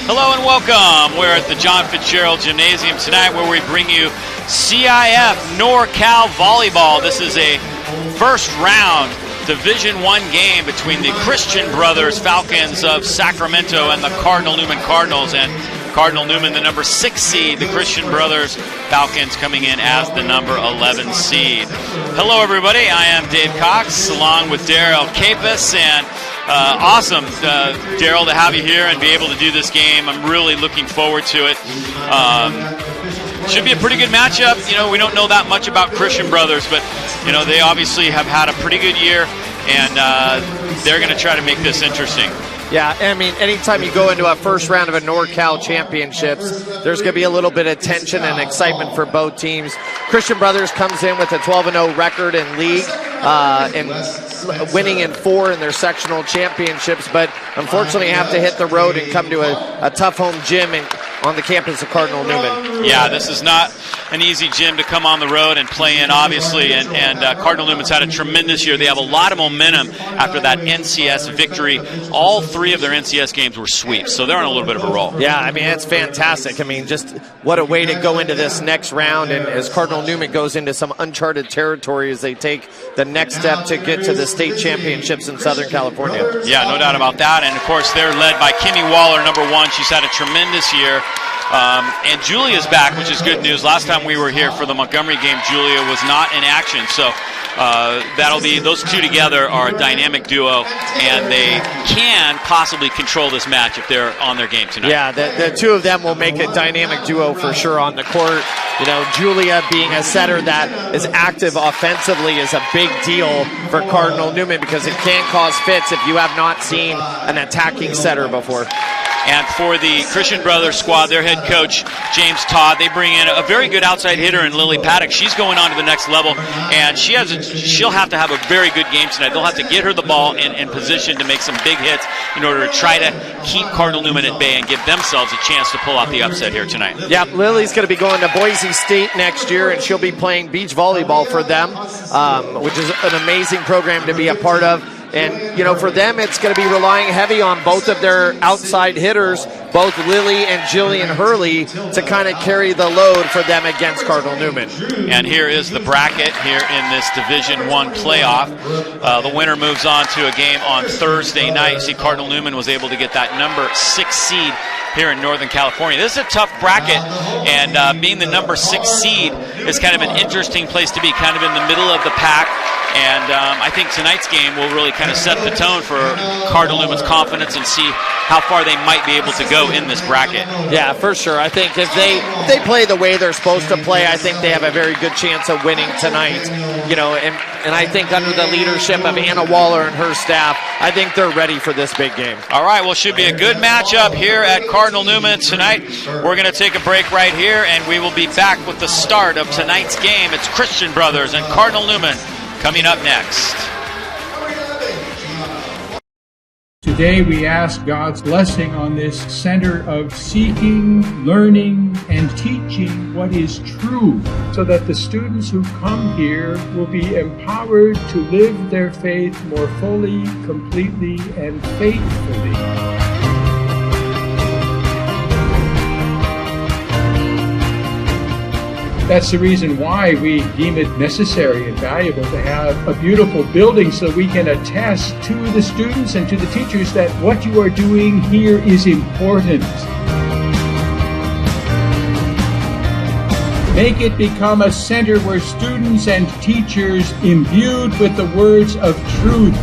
Hello and welcome. We're at the John Fitzgerald Gymnasium tonight where we bring you CIF NorCal Volleyball. This is a first round Division I game between the Christian Brothers Falcons of Sacramento and the Cardinal Newman Cardinals. And Cardinal Newman, the number 6 seed, the Christian Brothers Falcons coming in as the number 11 seed. Hello everybody, I am Dave Cox along with Daryl Capus, and awesome, Daryl, to have you here and be able to do this game. I'm really looking forward to it. Should be a pretty good matchup. You know, we don't know that much about Christian Brothers, but you know, they obviously have had a pretty good year, and they're going to try to make this interesting. Yeah, I mean, anytime you go into a first round of a NorCal Championships, there's going to be a little bit of tension and excitement for both teams. Christian Brothers comes in with a 12-0 record in league and winning in 4 in their sectional championships, but unfortunately have to hit the road and come to a tough home gym on the campus of Cardinal Newman. Yeah, this is not an easy gym to come on the road and play in, obviously, and Cardinal Newman's had a tremendous year. They have a lot of momentum after that NCS victory. All 3 of their NCS games were sweeps, so they're on a little bit of a roll. Yeah, I mean, it's fantastic. I mean, just what a way to go into this next round, and as Cardinal Newman goes into some uncharted territory as they take the next step to get to the state championships in Southern California. Yeah, no doubt about that, and of course they're led by Kimmy Waller, number 1. She's had a tremendous year. And Julia's back, which is good news. Last time we were here for the Montgomery game, Julia was not in action. So that'll be, those 2 together are a dynamic duo, and they can possibly control this match if they're on their game tonight. Yeah, the 2 of them will make a dynamic duo for sure on the court. You know, Julia being a setter that is active offensively is a big deal for Cardinal Newman because it can cause fits if you have not seen an attacking setter before. And for the Christian Brothers squad, their head coach, James Todd, they bring in a very good outside hitter in Lily Paddock. She's going on to the next level, and she'll have to have a very good game tonight. They'll have to get her the ball in position to make some big hits in order to try to keep Cardinal Newman at bay and give themselves a chance to pull out the upset here tonight. Yeah, Lily's going to be going to Boise State next year, and she'll be playing beach volleyball for them, which is an amazing program to be a part of. And, you know, for them, it's going to be relying heavy on both of their outside hitters, both Lily and Jillian Hurley, to kind of carry the load for them against Cardinal Newman. And here is the bracket here in this Division I playoff. The winner moves on to a game on Thursday night. You see, Cardinal Newman was able to get that number 6 seed here in Northern California. This is a tough bracket, and being the number 6 seed is kind of an interesting place to be, kind of in the middle of the pack. And I think tonight's game will really kind of set the tone for Cardinal Newman's confidence and see how far they might be able to go in this bracket. Yeah, for sure. I think if they play the way they're supposed to play, I think they have a very good chance of winning tonight. You know, and I think under the leadership of Anna Waller and her staff, I think they're ready for this big game. All right, well, should be a good matchup here at Cardinal Newman tonight. We're going to take a break right here, and we will be back with the start of tonight's game. It's Christian Brothers and Cardinal Newman coming up next. Today we ask God's blessing on this center of seeking, learning, and teaching what is true, so that the students who come here will be empowered to live their faith more fully, completely, and faithfully. That's the reason why we deem it necessary and valuable to have a beautiful building so we can attest to the students and to the teachers that what you are doing here is important. Make it become a center where students and teachers imbued with the words of truth.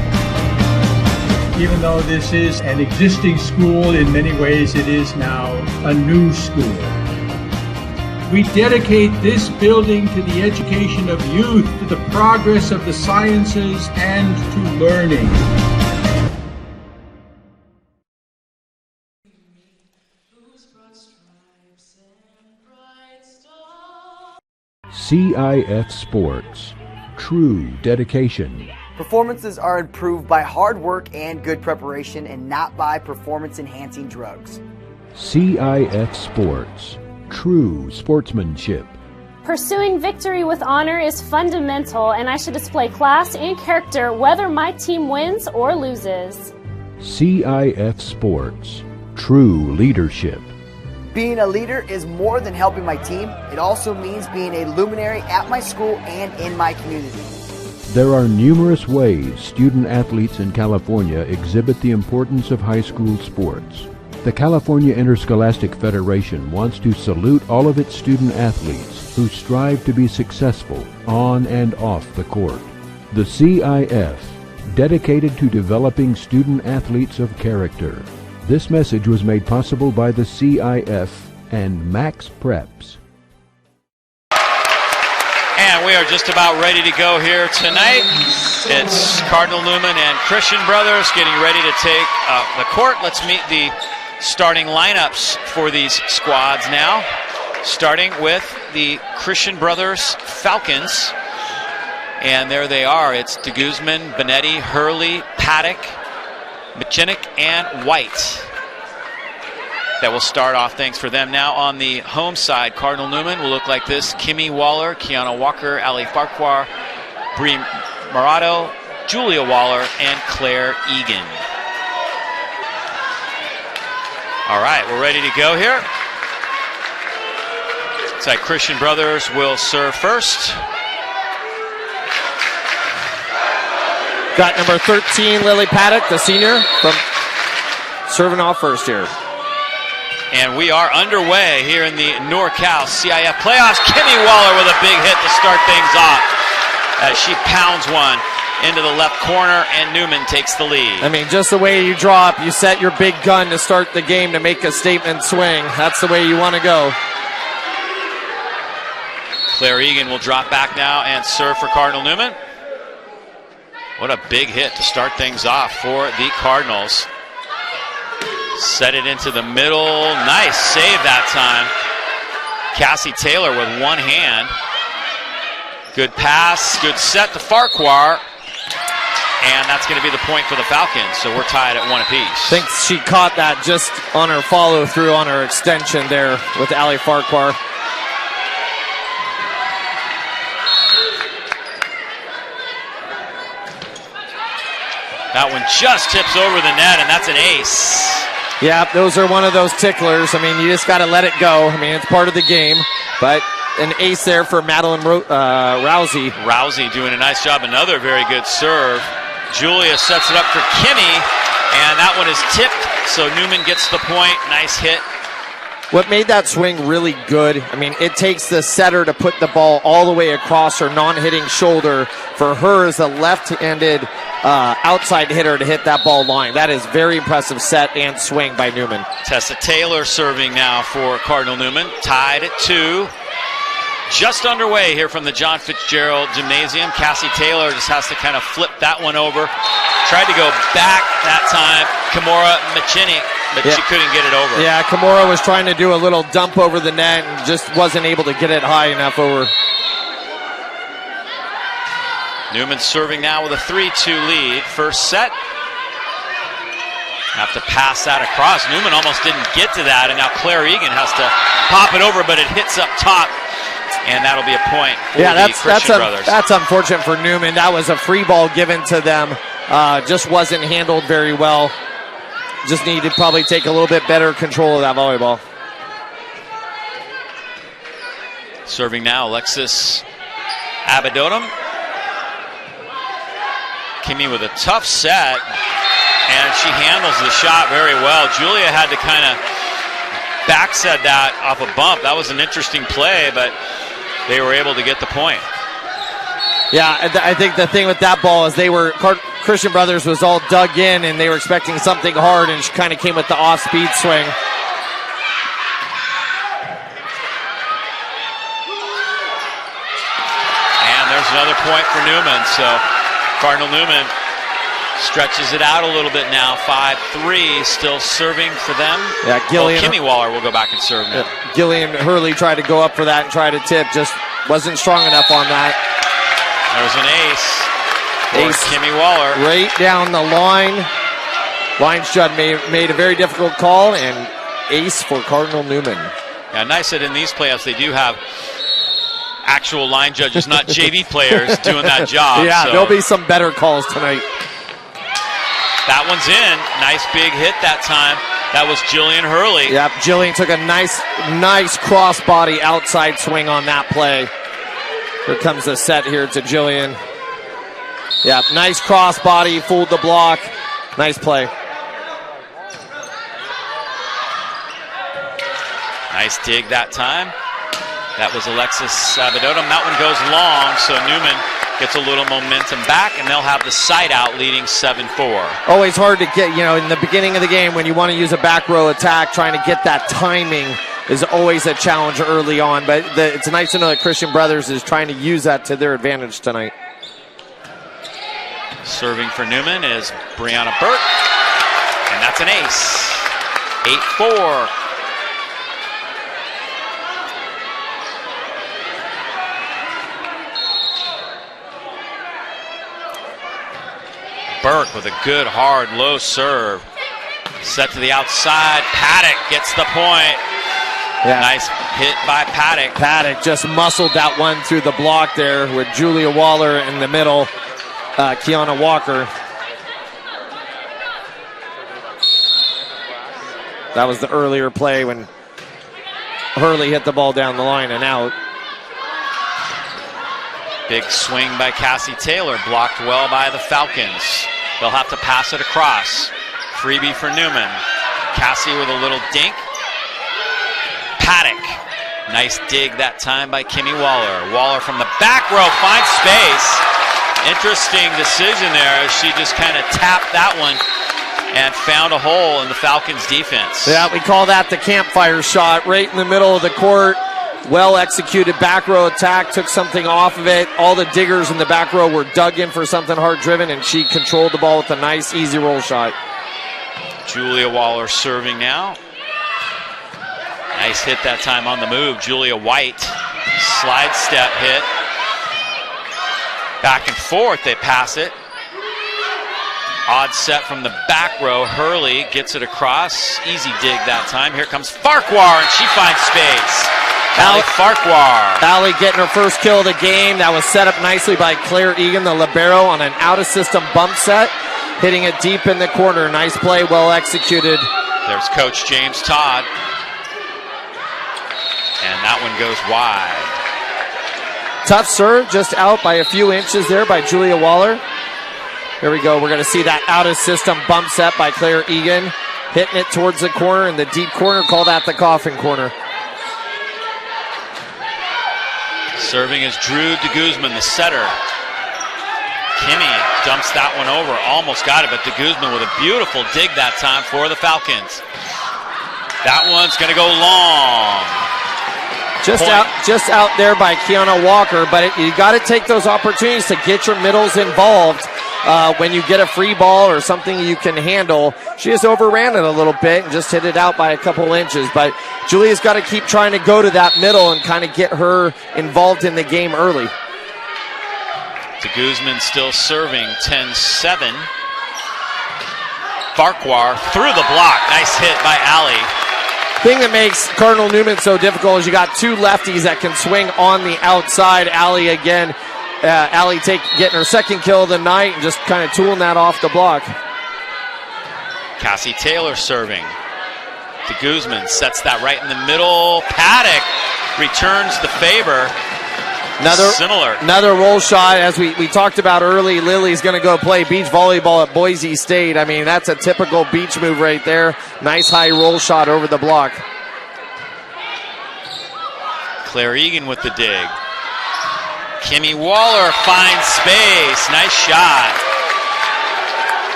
Even though this is an existing school, in many ways it is now a new school. We dedicate this building to the education of youth, to the progress of the sciences, and to learning. CIF Sports. True dedication. Performances are improved by hard work and good preparation, and not by performance-enhancing drugs. CIF Sports. True sportsmanship. Pursuing victory with honor is fundamental, and I should display class and character whether my team wins or loses. CIF Sports. True true leadership. Being a leader is more than helping my team. It also means being a luminary at my school and in my community. There are numerous ways student athletes in California exhibit the importance of high school sports. The California Interscholastic Federation wants to salute all of its student athletes who strive to be successful on and off the court. The CIF, dedicated to developing student athletes of character. This message was made possible by the CIF and Max Preps. And we are just about ready to go here tonight. It's Cardinal Newman and Christian Brothers getting ready to take the court. Let's meet the starting lineups for these squads now. Starting with the Christian Brothers Falcons. And there they are. It's de Guzman, Benetti, Hurley, Paddock, Machinik, and White. That will start off. Thanks for them. Now on the home side, Cardinal Newman will look like this. Kimmy Waller, Kiana Walker, Ali Farquhar, Bree Murado, Julia Waller, and Claire Egan. All right, we're ready to go here. Looks like Christian Brothers will serve first. Got number 13, Lily Paddock, the senior, from serving off first here. And we are underway here in the NorCal CIF playoffs. Kimmy Waller with a big hit to start things off as she pounds one into the left corner, and Newman takes the lead. I mean, just the way you draw up, you set your big gun to start the game to make a statement swing. That's the way you want to go. Claire Egan will drop back now and serve for Cardinal Newman. What a big hit to start things off for the Cardinals. Set it into the middle. Nice save that time. Cassie Taylor with one hand. Good pass, good set to Farquhar. And that's going to be the point for the Falcons. So we're tied at one apiece. I think she caught that just on her follow through on her extension there with Ali Farquhar. That one just tips over the net, and that's an ace. Yeah, those are one of those ticklers. I mean, you just got to let it go. I mean, it's part of the game. But an ace there for Madeline Rousey. Rousey doing a nice job. Another very good serve. Julia sets it up for Kimmy, and that one is tipped, so Newman gets the point. Nice hit. What made that swing really good, I mean, it takes the setter to put the ball all the way across her non-hitting shoulder. For her as a left-handed outside hitter to hit that ball line. That is very impressive set and swing by Newman. Tessa Taylor serving now for Cardinal Newman. Tied at 2. Just underway here from the John Fitzgerald Gymnasium. Cassie Taylor just has to kind of flip that one over. Tried to go back that time. Kimura Machinik, but she couldn't get it over. Yeah, Kimura was trying to do a little dump over the net and just wasn't able to get it high enough over. Newman serving now with a 3-2 lead. First set. Have to pass that across. Newman almost didn't get to that, and now Claire Egan has to pop it over, but it hits up top, and that'll be a point for the Christian Brothers. That's unfortunate for Newman. That was a free ball given to them. Just wasn't handled very well. Just needed to probably take a little bit better control of that volleyball. Serving now, Alexis Abadotum. Kimmy with a tough set, and she handles the shot very well. Julia had to kind of backset that off a bump. That was an interesting play, but they were able to get the point. Yeah, I think the thing with that ball is Christian Brothers was all dug in, and they were expecting something hard, and she kind of came with the off-speed swing. And there's another point for Newman, so Cardinal Newman stretches it out a little bit now. 5-3, still serving for them. Yeah, Kimmy Waller will go back and serve now. Gillian Hurley tried to go up for that and try to tip, just wasn't strong enough on that. There's an ace for Kimmy Waller. Right down the line. Line judge made a very difficult call, and ace for Cardinal Newman. Yeah, nice that in these playoffs they do have actual line judges, not JV players doing that job. Yeah, so there'll be some better calls tonight. that one's in. Nice big hit that time That was Jillian Hurley. Yep, Jillian took a nice crossbody outside swing on that play. Here comes the set here to Jillian. Yep, nice crossbody, fooled the block. Nice play. Nice dig that time. That was Alexis Sabadotum. That one goes long, so Newman gets a little momentum back, and they'll have the side out leading 7-4. Always hard to get, in the beginning of the game when you want to use a back row attack, trying to get that timing is always a challenge early on, but it's nice to know that Christian Brothers is trying to use that to their advantage tonight. Serving for Newman is Brianna Burke, and that's an ace. 8-4. Burke with a good, hard, low serve. Set to the outside. Paddock gets the point. Yeah. Nice hit by Paddock. Paddock just muscled that one through the block there with Julia Waller in the middle. Kiana Walker. That was the earlier play when Hurley hit the ball down the line and out. Big swing by Cassie Taylor, blocked well by the Falcons. They'll have to pass it across. Freebie for Newman. Cassie with a little dink. Paddock. Nice dig that time by Kimmy Waller. Waller from the back row finds space. Interesting decision there as she just kind of tapped that one and found a hole in the Falcons defense. Yeah, we call that the campfire shot, right in the middle of the court. Well executed back row attack, took something off of it. All the diggers in the back row were dug in for something hard driven, and she controlled the ball with a nice, easy roll shot. Julia Waller serving now. Nice hit that time on the move. Julia White, slide step hit. Back and forth, they pass it. Odd set from the back row. Hurley gets it across. Easy dig that time. Here comes Farquhar, and she finds space. Allie Farquhar. Allie getting her first kill of the game. That was set up nicely by Claire Egan, the libero, on an out-of-system bump set. Hitting it deep in the corner. Nice play, well executed. There's Coach James Todd. And that one goes wide. Tough serve, just out by a few inches there by Julia Waller. Here we go. We're going to see that out-of-system bump set by Claire Egan. Hitting it towards the corner in the deep corner. Call that the coffin corner. Serving is Drew de Guzman, the setter. Kimmy dumps that one over. Almost got it, but de Guzman with a beautiful dig that time for the Falcons. That one's going to go long. Just out there by Kiana Walker, but you got to take those opportunities to get your middles involved when you get a free ball or something you can handle. She just overran it a little bit and just hit it out by a couple inches, but Julia's got to keep trying to go to that middle and kind of get her involved in the game early. De Guzman still serving, 10-7. Farquhar through the block. Nice hit by Allie. Thing that makes Cardinal Newman so difficult is you got two lefties that can swing on the outside. Allie again. Allie getting her second kill of the night and just kind of tooling that off the block. Cassie Taylor serving. De Guzman sets that right in the middle. Paddock returns the favor. Another roll shot. As we talked about early, Lily's going to go play beach volleyball at Boise State. I mean, that's a typical beach move right there. Nice high roll shot over the block. Claire Egan with the dig. Kimmy Waller finds space. Nice shot.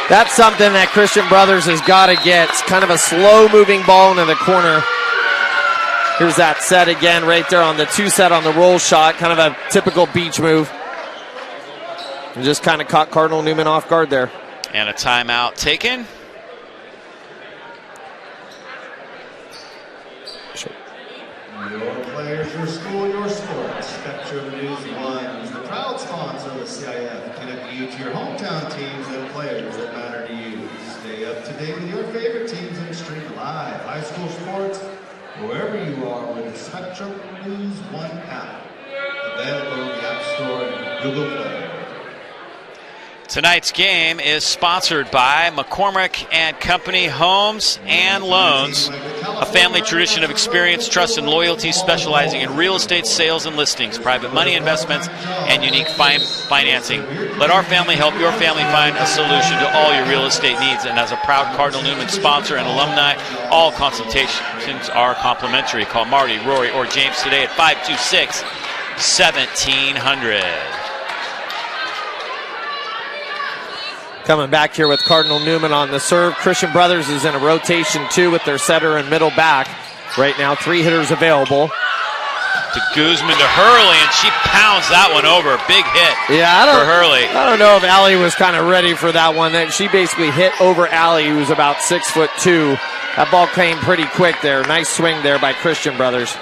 That's something that Christian Brothers has got to get. It's kind of a slow-moving ball into the corner. Here's that set again right there on the two set on the roll shot. Kind of a typical beach move. And just kind of caught Cardinal Newman off guard there. And a timeout taken. Your players, your school, your sports. Spectrum News 1 is the proud sponsor of the CIF, connecting you to your hometown teams and players that matter to you. Stay up to date with your favorite teams and stream live high school sports wherever you are with the Spectrum News 1 app. Available in the App Store and Google Play. Tonight's game is sponsored by McCormick and Company Homes and Loans, a family tradition of experience, trust, and loyalty, specializing in real estate sales and listings, private money investments, and unique financing. Let our family help your family find a solution to all your real estate needs. And as a proud Cardinal Newman sponsor and alumni, all consultations are complimentary. Call Marty, Rory, or James today at 526-1700. Coming back here with Cardinal Newman on the serve. Christian Brothers is in a rotation too with their setter and middle back. Right now, 3 hitters available. To Guzman to Hurley, and she pounds that one over. Big hit for Hurley. I don't know if Allie was kind of ready for that one. She basically hit over Allie, who's about 6'2". That ball came pretty quick there. Nice swing there by Christian Brothers.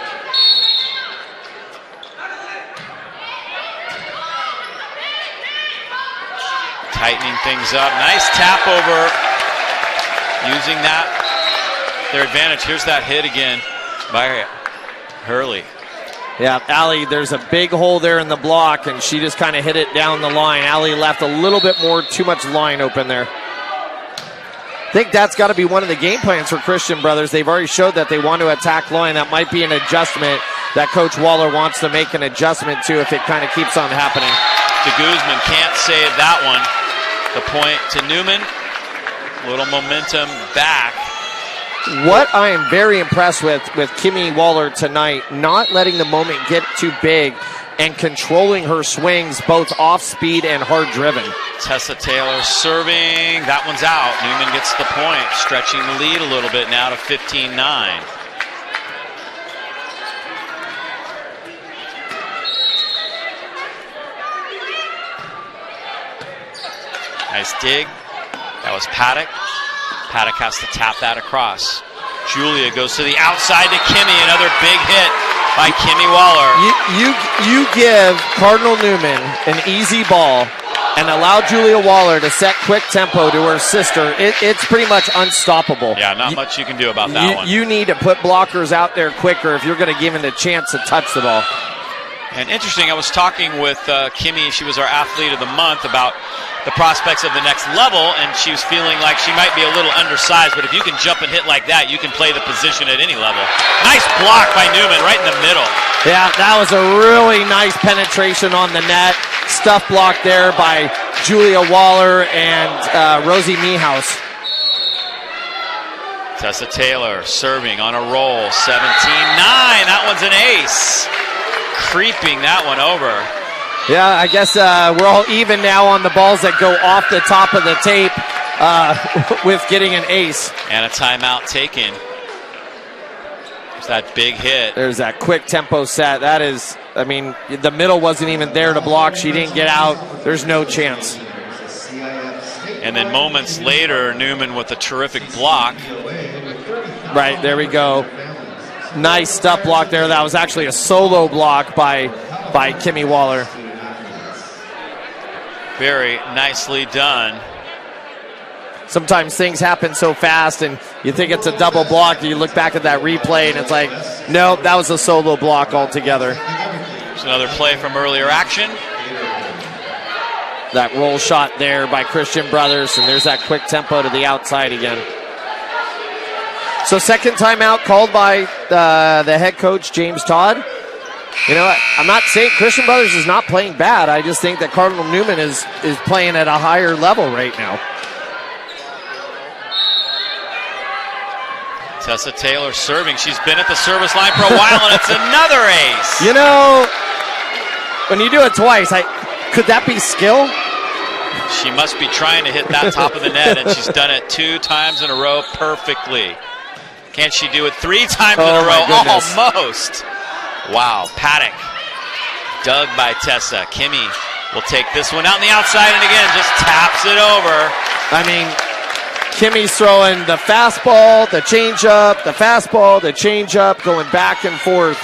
Tightening things up. Nice tap over. Using that, their advantage. Here's that hit again by Hurley. Yeah, Allie, there's a big hole there in the block, and she just kind of hit it down the line. Allie left a little bit too much line open there. I think that's got to be one of the game plans for Christian Brothers. They've already showed that they want to attack line. That might be an adjustment that Coach Waller wants to make an adjustment to if it kind of keeps on happening. De Guzman can't save that one. The point to Newman. Little momentum back. What I am very impressed with Kimmy Waller tonight, not letting the moment get too big and controlling her swings both off speed and hard driven. Tessa Taylor serving. That one's out. Newman gets the point, stretching the lead a little bit now to 15-9. Nice dig. That was Paddock. Paddock has to tap that across. Julia goes to the outside to Kimmy. Another big hit by Kimmy Waller. You give Cardinal Newman an easy ball and allow Julia Waller to set quick tempo to her sister. It's pretty much unstoppable. Yeah, not much you can do about that one. You need to put blockers out there quicker if you're going to give him a chance to touch the ball. And interesting, I was talking with Kimmy, she was our athlete of the month, about the prospects of the next level, and she was feeling like she might be a little undersized, but if you can jump and hit like that, you can play the position at any level. Nice block by Newman right in the middle. Yeah, that was a really nice penetration on the net. Stuff block there by Julia Waller and Rosie Meehouse. Tessa Taylor serving on a roll, 17-9. That one's an ace. Creeping that one over. Yeah, I guess we're all even now on the balls that go off the top of the tape with getting an ace. And a timeout taken. There's that big hit. There's that quick tempo set. That is, I mean, the middle wasn't even there to block. She didn't get out. There's no chance. And then moments later, Newman with a terrific block. Right, there we go. Nice stuff block there. That was actually a solo block by Kimmy Waller. Very nicely done. Sometimes things happen so fast and you think it's a double block. You look back at that replay and it's like, nope, that was a solo block altogether. There's another play from earlier action. That roll shot there by Christian Brothers, and there's that quick tempo to the outside again. So second timeout called by the head coach, James Todd. You know, I'm not saying Christian Brothers is not playing bad. I just think that Cardinal Newman is playing at a higher level right now. Tessa Taylor serving. She's been at the service line for a while, and it's another ace. You know, when you do it twice, could that be skill? She must be trying to hit that top of the net, and she's done it 2 times in a row perfectly. Can't she do it 3 times in a row? Almost. Wow, Paddock. Dug by Tessa. Kimmy will take this one out on the outside, and again, just taps it over. I mean, Kimmy's throwing the fastball, the changeup, the fastball, the changeup, going back and forth.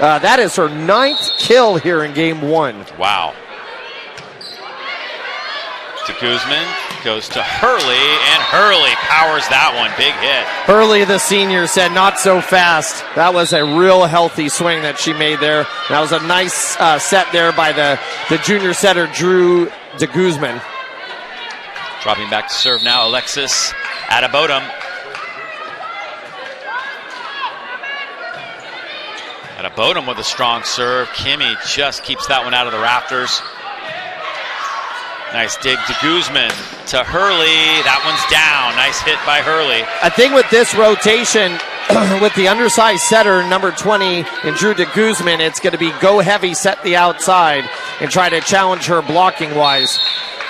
That is her 9th kill here in game 1. Wow. To Guzman, goes to Hurley, and Hurley powers that one. Big hit. Hurley, the senior, said not so fast. That was a real healthy swing that she made there. That was a nice set there by the junior setter, Drew de Guzman. Dropping back to serve now, Alexis Adabodum. Adabodum with a strong serve. Kimmy just keeps that one out of the rafters. Nice dig to Guzman, to Hurley. That one's down. Nice hit by Hurley. I think with this rotation, with the undersized setter, number 20, and Drew de Guzman, it's going to be go heavy, set the outside, and try to challenge her blocking-wise.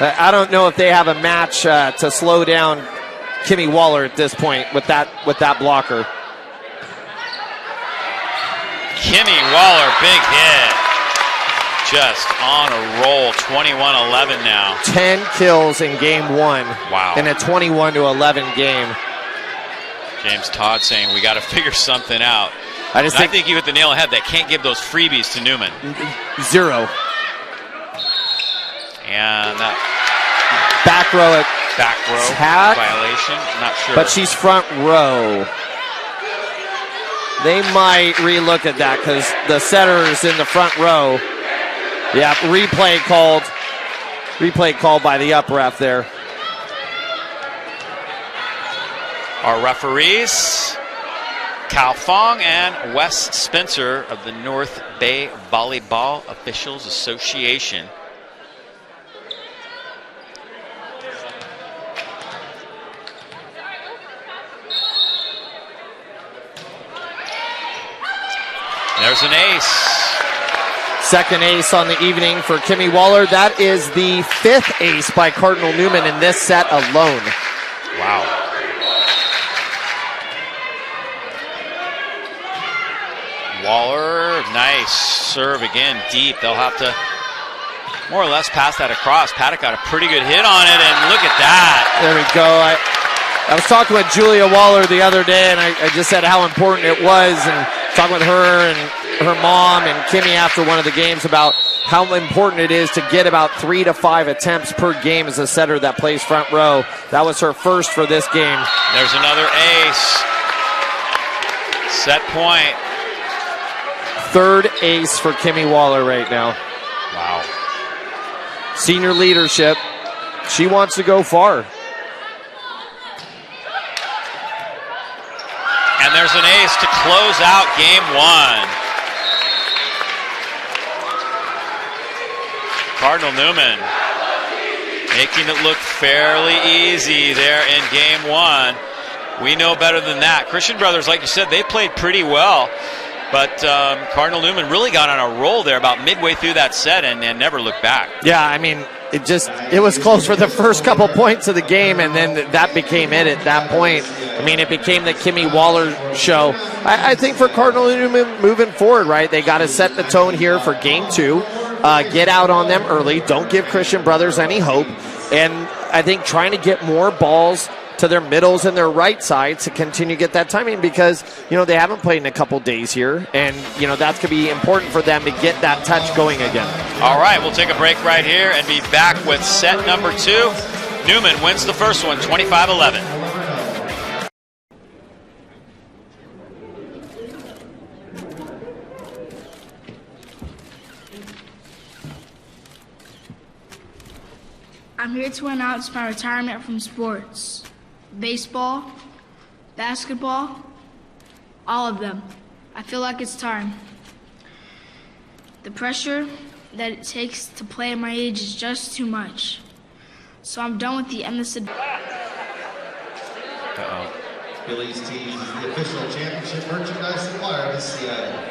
I don't know if they have a match to slow down Kimmy Waller at this point with that blocker. Kimmy Waller, big hit. Just on a roll, 21-11 now. 10 kills in game 1. Wow. In a 21-11 game. James Todd saying we got to figure something out. I think you hit the nail on the head. They can't give those freebies to Newman. 0. And that back row tap violation. Not sure. But she's front row. They might relook at that because the setter is in the front row. Yeah, replay called by the up ref there. Our referees, Cal Fong and Wes Spencer of the North Bay Volleyball Officials Association. There's an ace. Second ace on the evening for Kimmy Waller. That is the 5th ace by Cardinal Newman in this set alone. Wow. Waller, nice serve again, deep. They'll have to more or less pass that across. Paddock got a pretty good hit on it, and look at that. There we go. I was talking with Julia Waller the other day, and I just said how important it was, and talking with her and her mom and Kimmy after one of the games about how important it is to get about 3 to 5 attempts per game as a setter that plays front row. That was her first for this game. There's another ace. Set point. 3rd ace for Kimmy Waller right now. Wow. Senior leadership. She wants to go far. And there's an ace to close out game 1. Cardinal Newman making it look fairly easy there in game 1. We know better than that. Christian Brothers, like you said, they played pretty well. But Cardinal Newman really got on a roll there about midway through that set and never looked back. Yeah, I mean, it was close for the first couple points of the game, and then that became it at that point. I mean, it became the Kimmy Waller show. I think for Cardinal Newman moving forward, right, they got to set the tone here for game 2. Get out on them early. Don't give Christian Brothers any hope. And I think trying to get more balls to their middles and their right sides to continue to get that timing because, they haven't played in a couple days here. And, that's going to be important for them to get that touch going again. All right, we'll take a break right here and be back with set number 2. Newman wins the first one, 25-11. I'm here to announce my retirement from sports. Baseball, basketball, all of them. I feel like it's time. The pressure that it takes to play at my age is just too much. So I'm done with the endless Billy's Tees is the official championship merchandise supplier of the CIF.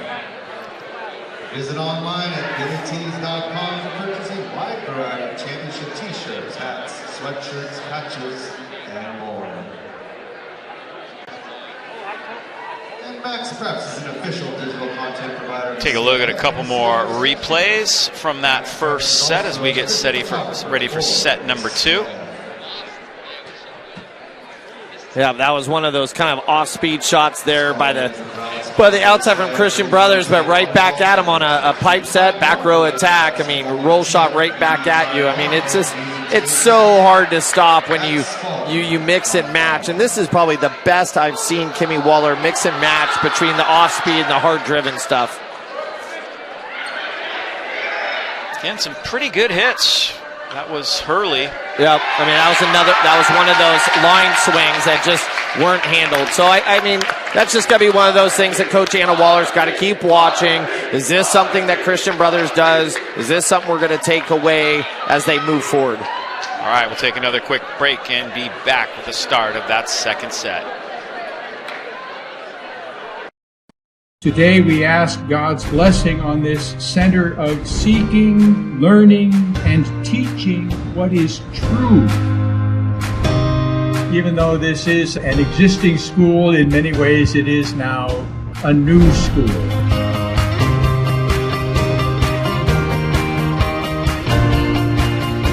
Visit online at BillyTees.com for purchasing a wide variety of championship t-shirts, hats, sweatshirts, patches, and more. And Max Preps is an official digital content provider. Take a look at a couple more replays from that first set as we get ready for set number 2. Yeah, that was one of those kind of off-speed shots there by the outside from Christian Brothers, but right back at him on a pipe set, back row attack. I mean, roll shot right back at you. I mean, it's so hard to stop when you mix and match. And this is probably the best I've seen Kimmy Waller mix and match between the off-speed and the hard-driven stuff. Again, some pretty good hits. That was Hurley. Yep. I mean, that was one of those line swings that just weren't handled. So, I mean, that's just going to be one of those things that Coach Anna Waller's got to keep watching. Is this something that Christian Brothers does? Is this something we're going to take away as they move forward? All right, we'll take another quick break and be back with the start of that second set. Today we ask God's blessing on this center of seeking, learning, and teaching what is true. Even though this is an existing school, in many ways it is now a new school.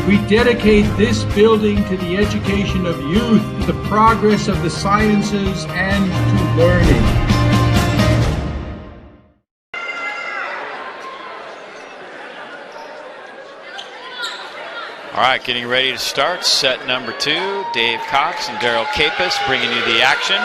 We dedicate this building to the education of youth, to the progress of the sciences, and to learning. All right, getting ready to start set number 2. Dave Cox and Daryl Capus bringing you the action.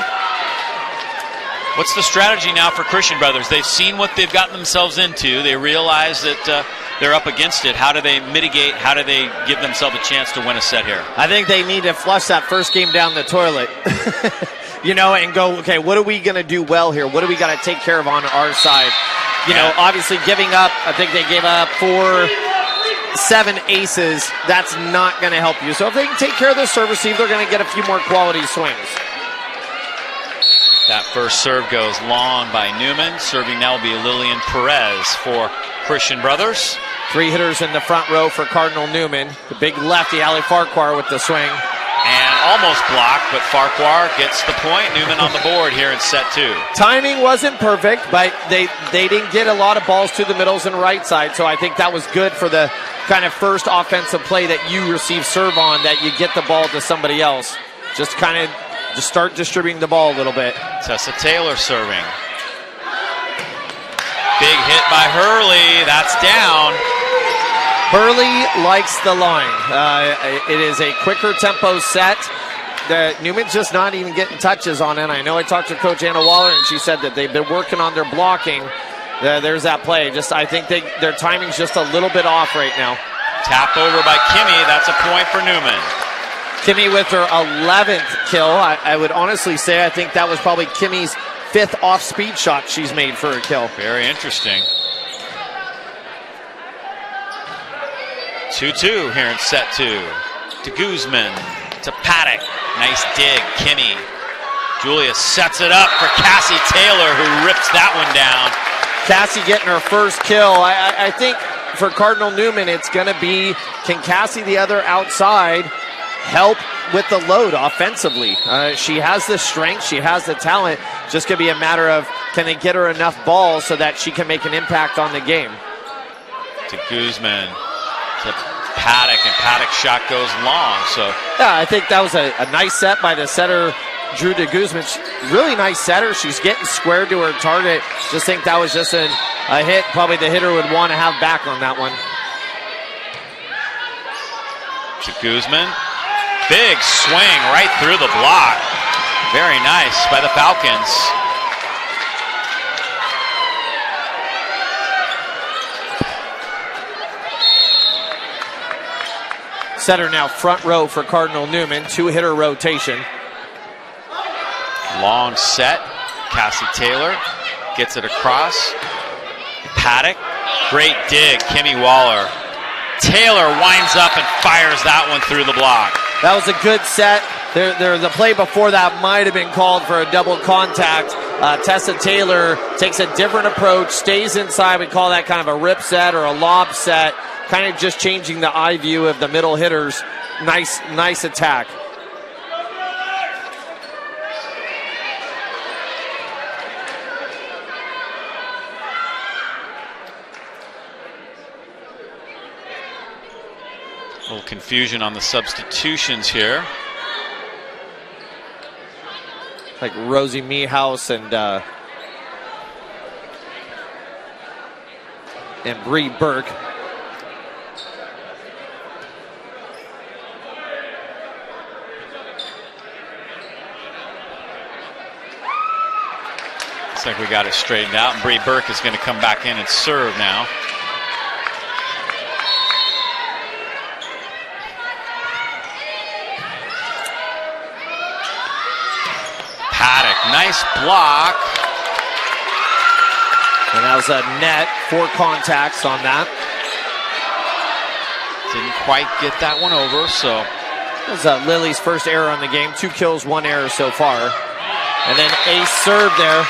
What's the strategy now for Christian Brothers? They've seen what they've gotten themselves into. They realize that they're up against it. How do they mitigate? How do they give themselves a chance to win a set here? I think they need to flush that first game down the toilet. You know, and go, okay, what are we going to do well here? What do we got to take care of on our side? You know, obviously giving up, I think they gave up 7 aces, that's not going to help you. So if they can take care of their serve receive, they're going to get a few more quality swings. That first serve goes long by Newman. Serving now will be Lillian Perez for Christian Brothers. 3 hitters in the front row for Cardinal Newman. The big lefty, Ali Farquhar, with the swing. And almost blocked, but Farquhar gets the point. Newman on the board here in set 2. Timing wasn't perfect, but they didn't get a lot of balls to the middles and right side, so I think that was good for the kind of first offensive play that you receive serve on, that you get the ball to somebody else. Just start distributing the ball a little bit. Tessa Taylor serving. Big hit by Hurley. That's down. Hurley likes the line. It is a quicker tempo set. Newman's just not even getting touches on it. I know I talked to Coach Anna Waller, and she said that they've been working on their blocking. There's that play. I think their timing's just a little bit off right now. Tap over by Kimmy. That's a point for Newman. Kimmy with her 11th kill. I would honestly say I think that was probably Kimmy's 5th off-speed shot she's made for a kill. Very interesting. 2-2 here in set 2. To Guzman. To Paddock. Nice dig. Kimmy. Julia sets it up for Cassie Taylor, who rips that one down. Cassie getting her first kill. I think for Cardinal Newman, it's going to be, can Cassie, the other outside, help with the load offensively? She has the strength. She has the talent. Just going to be a matter of, can they get her enough balls so that she can make an impact on the game? To Guzman. To Paddock, and Paddock's shot goes long. So yeah, I think that was a nice set by the setter, Drew de Guzman. Really nice setter. She's getting squared to her target. Just think that was just a hit. Probably the hitter would want to have back on that one. To Guzman. Big swing right through the block. Very nice by the Falcons. Setter now front row for Cardinal Newman. 2-hitter rotation. Long set. Cassie Taylor gets it across. Paddock. Great dig. Kimmy Waller. Taylor winds up and fires that one through the block. That was a good set. The play before that might have been called for a double contact. Tessa Taylor takes a different approach, stays inside. We call that kind of a rip set or a lob set. Kind of just changing the eye view of the middle hitters. Nice attack. A little confusion on the substitutions here. Like Rosie Meehouse and Bree Burke. Looks like we got it straightened out, and Bree Burke is going to come back in and serve now. Paddock, nice block. And that was a net, 4 contacts on that. Didn't quite get that one over, so. That was Lily's first error on the game. 2 kills, 1 error so far. And then ace serve there.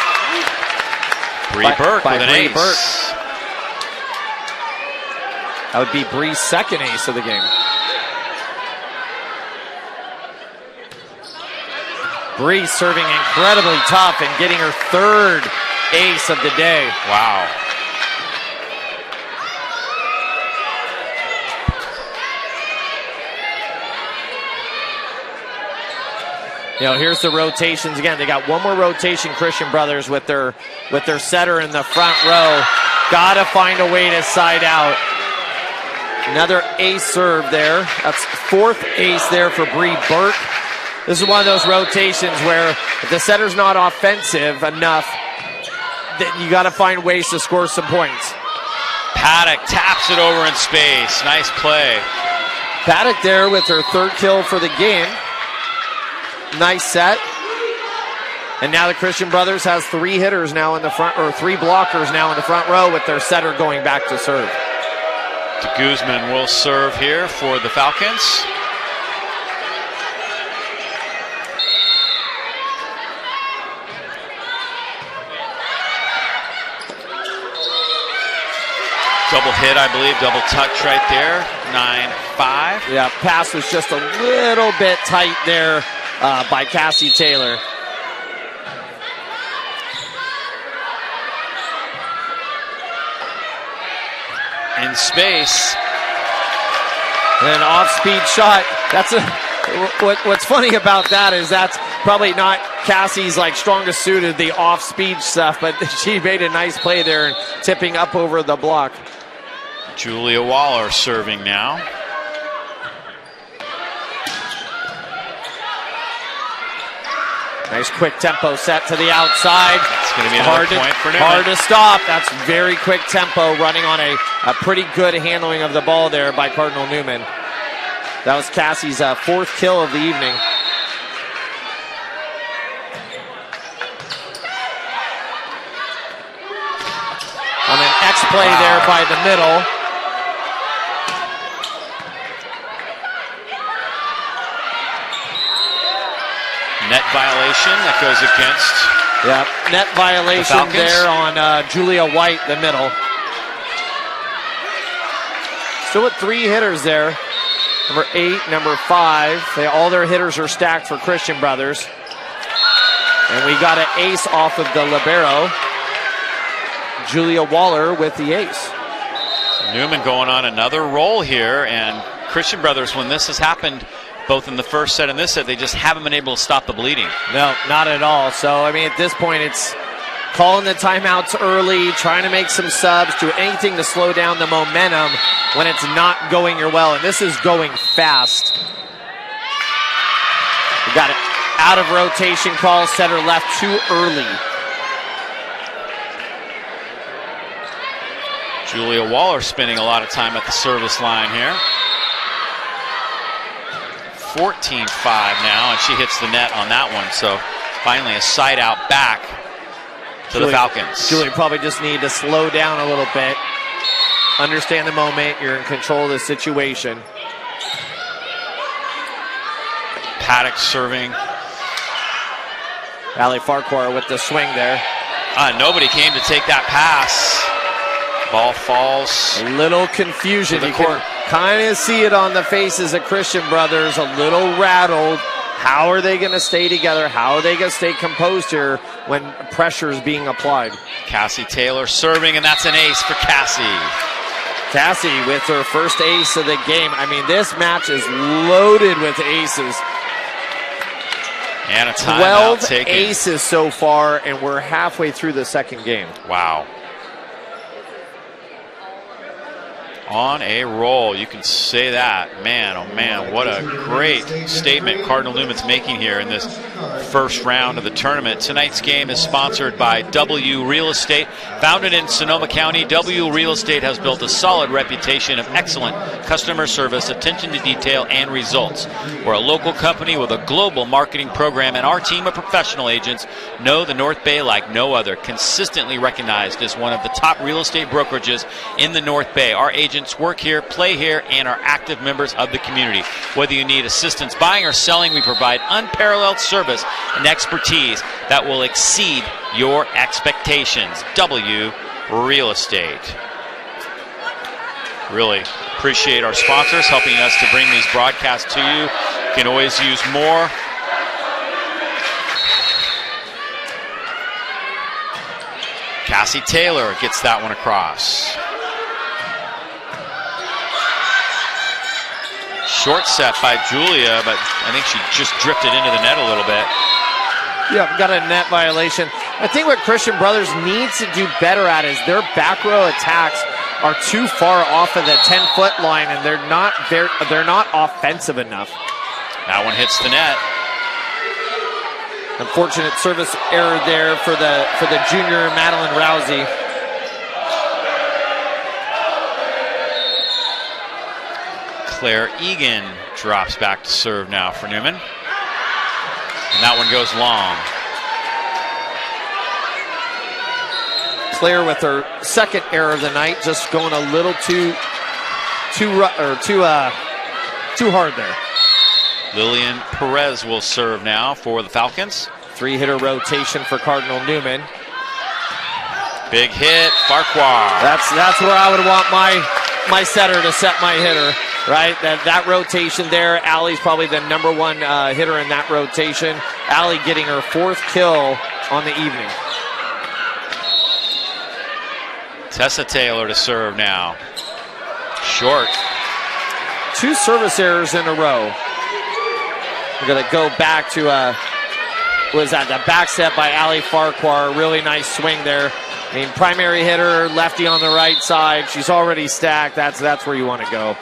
Bree Burke with an Bree ace. Burke. That would be Bree's second ace of the game. Bree serving incredibly tough and getting her 3rd ace of the day. Wow. You know, here's the rotations again. They got one more rotation, Christian Brothers, with their setter in the front row. Gotta find a way to side out. Another ace serve there. That's 4th ace there for Bree Burke. This is one of those rotations where if the setter's not offensive enough, then you got to find ways to score some points. Paddock taps it over in space. Nice play. Paddock there with her 3rd kill for the game. Nice set. And now the Christian Brothers has 3 hitters now in the front, or 3 blockers now in the front row with their setter going back to serve. De Guzman will serve here for the Falcons. Double hit, I believe, double touch right there, 9-5. Yeah, pass was just a little bit tight there by Cassie Taylor. In space. And an off-speed shot. That's what's funny about that is that's probably not Cassie's like strongest suit of the off-speed stuff, but she made a nice play there and tipping up over the block. Julia Waller serving now. Nice quick tempo set to the outside. It's going to be another point for Newman. Hard to stop. That's very quick tempo running on a pretty good handling of the ball there by Cardinal Newman. That was Cassie's 4th kill of the evening. On an X-play there by the middle. Net violation that goes against. Yep, net violation there on Julia White, the middle. Still with 3 hitters there. Number 8, number 5. All their hitters are stacked for Christian Brothers. And we got an ace off of the libero. Julia Waller with the ace. Newman going on another roll here, and Christian Brothers, when this has happened, both in the first set and this set, they just haven't been able to stop the bleeding. No, not at all. So, I mean, at this point, it's calling the timeouts early, trying to make some subs, do anything to slow down the momentum when it's not going your well. And this is going fast. We got it out of rotation call, setter left too early. Julia Waller spending a lot of time at the service line here. 14-5 now, and she hits the net on that one. So finally a side out back to the Falcons. Julie probably just need to slow down a little bit. Understand the moment. You're in control of the situation. Paddock serving. Ali Farquhar with the swing there. Nobody came to take that pass. Ball falls. A little confusion. To the you court. can kind of see it on the faces of Christian Brothers. A little rattled. How are they going to stay together? How are they going to stay composed here when pressure is being applied? Cassie Taylor serving, and that's an ace for Cassie. Cassie with her first ace of the game. I mean, this match is loaded with aces. And a timeout 12 taken. aces so far, and we're halfway through the second game. Wow. on a roll. You can say that. Man, oh man, what a great statement Cardinal Newman's making here in this first round of the tournament. Tonight's game is sponsored by W Real Estate. Founded in Sonoma County, W Real Estate has built a solid reputation of excellent customer service, attention to detail, and results. We're a local company with a global marketing program, and our team of professional agents know the North Bay like no other, consistently recognized as one of the top real estate brokerages in the North Bay. Our agents work here, play here, and are active members of the community. Whether you need assistance buying or selling, we provide unparalleled service and expertise that will exceed your expectations. W Real Estate. Really appreciate our sponsors helping us to bring these broadcasts to you. You can always use more. Cassie Taylor gets that one across. Short set by Julia, but I think she just drifted into the net a little bit. Yeah, got a net violation. I think what Christian Brothers needs to do better at is their back row attacks are too far off of the 10-foot line, and they're not offensive enough. That one hits the net. Unfortunate service error there for the junior Madeline Rousey. Claire Egan drops back to serve now for Newman. And that one goes long. Claire with her second error of the night, just going a little too hard there. Lillian Perez will serve now for the Falcons. 3-hitter rotation for Cardinal Newman. Big hit, Farquhar. That's where I would want my setter to set my hitter, right? That rotation there. Allie's probably the number one hitter in that rotation. Allie getting her 4th kill on the evening. Tessa Taylor to serve now. Short. 2 service errors in a row. We're going to go back to, was that the back set by Allie Farquhar. Really nice swing there. I mean, primary hitter, lefty on the right side. She's already stacked. That's where you want to go.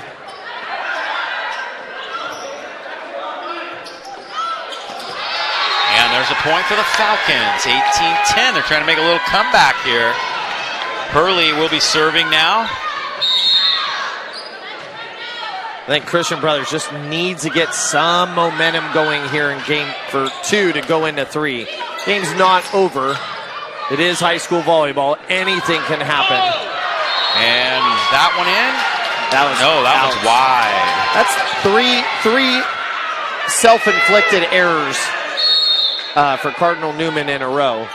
And there's a point for the Falcons. 18-10. They're trying to make a little comeback here. Hurley will be serving now. I think Christian Brothers just needs to get some momentum going here in game for 2 to go into 3. Game's not over. It is high school volleyball. Anything can happen. And that one in? That was was wide. That's three self-inflicted errors for Cardinal Newman in a row.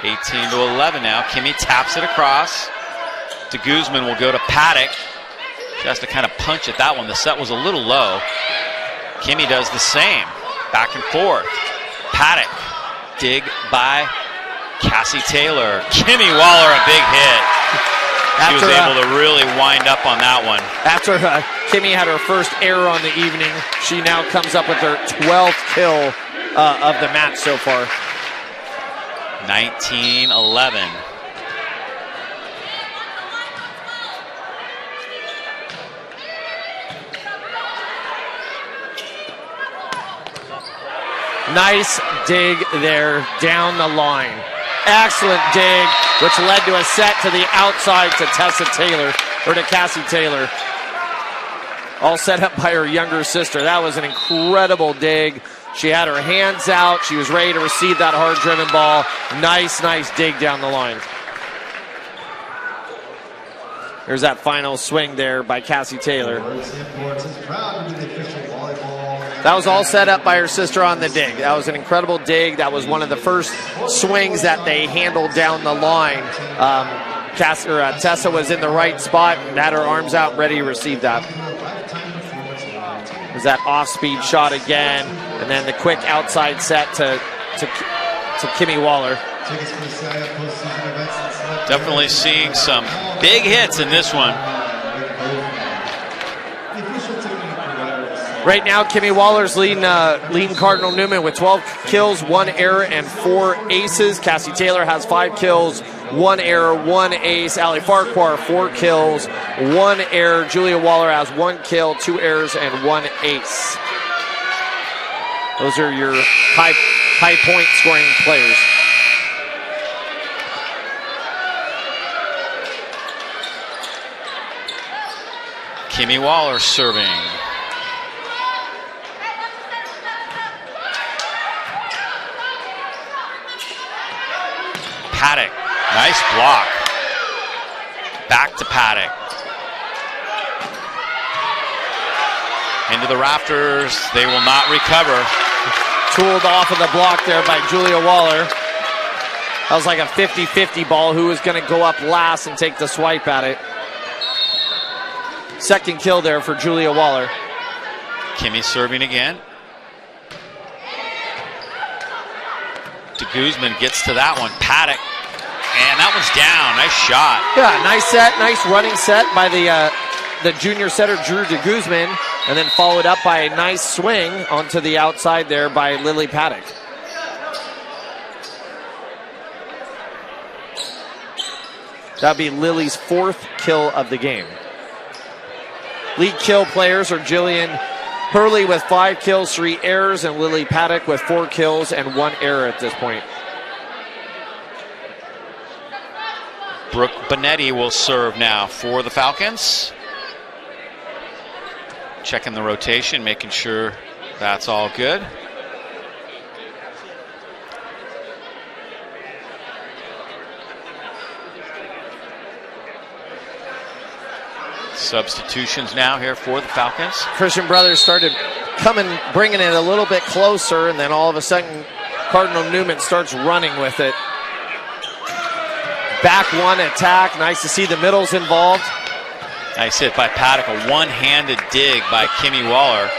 18-11 now. Kimmy taps it across. De Guzman will go to Paddock. She has to kind of punch at that one. The set was a little low. Kimmy does the same. Back and forth. Paddock. Dig by Cassie Taylor. Kimmy Waller, a big hit. She was able to really wind up on that one. After Kimmy had her first error on the evening, she now comes up with her 12th kill of the match so far. 19-11. Nice dig there down the line. Excellent dig, which led to a set to the outside to Tessa Taylor, or to Cassie Taylor. All set up by her younger sister. That was an incredible dig. She had her hands out. She was ready to receive that hard-driven ball. Nice dig down the line. There's that final swing there by Cassie Taylor. That was all set up by her sister on the dig. That was an incredible dig. That was one of the first swings that they handled down the line. Tessa was in the right spot and had her arms out ready to receive that. There's that off-speed shot again, and then the quick outside set to Kimmy Waller. Definitely seeing some big hits in this one. Right now, Kimmy Waller's leading Cardinal Newman with 12 kills, 1 error, and 4 aces. Cassie Taylor has 5 kills, 1 error, 1 ace. Allie Farquhar, 4 kills, 1 error. Julia Waller has 1 kill, 2 errors, and 1 ace. Those are your high point scoring players. Kimmy Waller serving. Paddock, nice block. Back to Paddock. Into the rafters, they will not recover. Tooled off of the block there by Julia Waller. That was like a 50-50 ball. Who was going to go up last and take the swipe at it? Second kill there for Julia Waller. Kimmy serving again. De Guzman gets to that one. Paddock. And that one's down. Nice shot. Yeah, nice set. Nice running set by the junior setter, Drew De Guzman. And then followed up by a nice swing onto the outside there by Lily Paddock. That'd be Lily's 4th kill of the game. Lead kill players are Jillian Hurley with 5 kills, 3 errors, and Lily Paddock with 4 kills and 1 error at this point. Brooke Bonetti will serve now for the Falcons. Checking the rotation, making sure that's all good. Substitutions now here for the Falcons. Christian Brothers started bringing it a little bit closer, and then all of a sudden Cardinal Newman starts running with it. Back one attack. Nice to see the middles involved. Nice hit by Paddock. A one-handed dig by Kimmy Waller.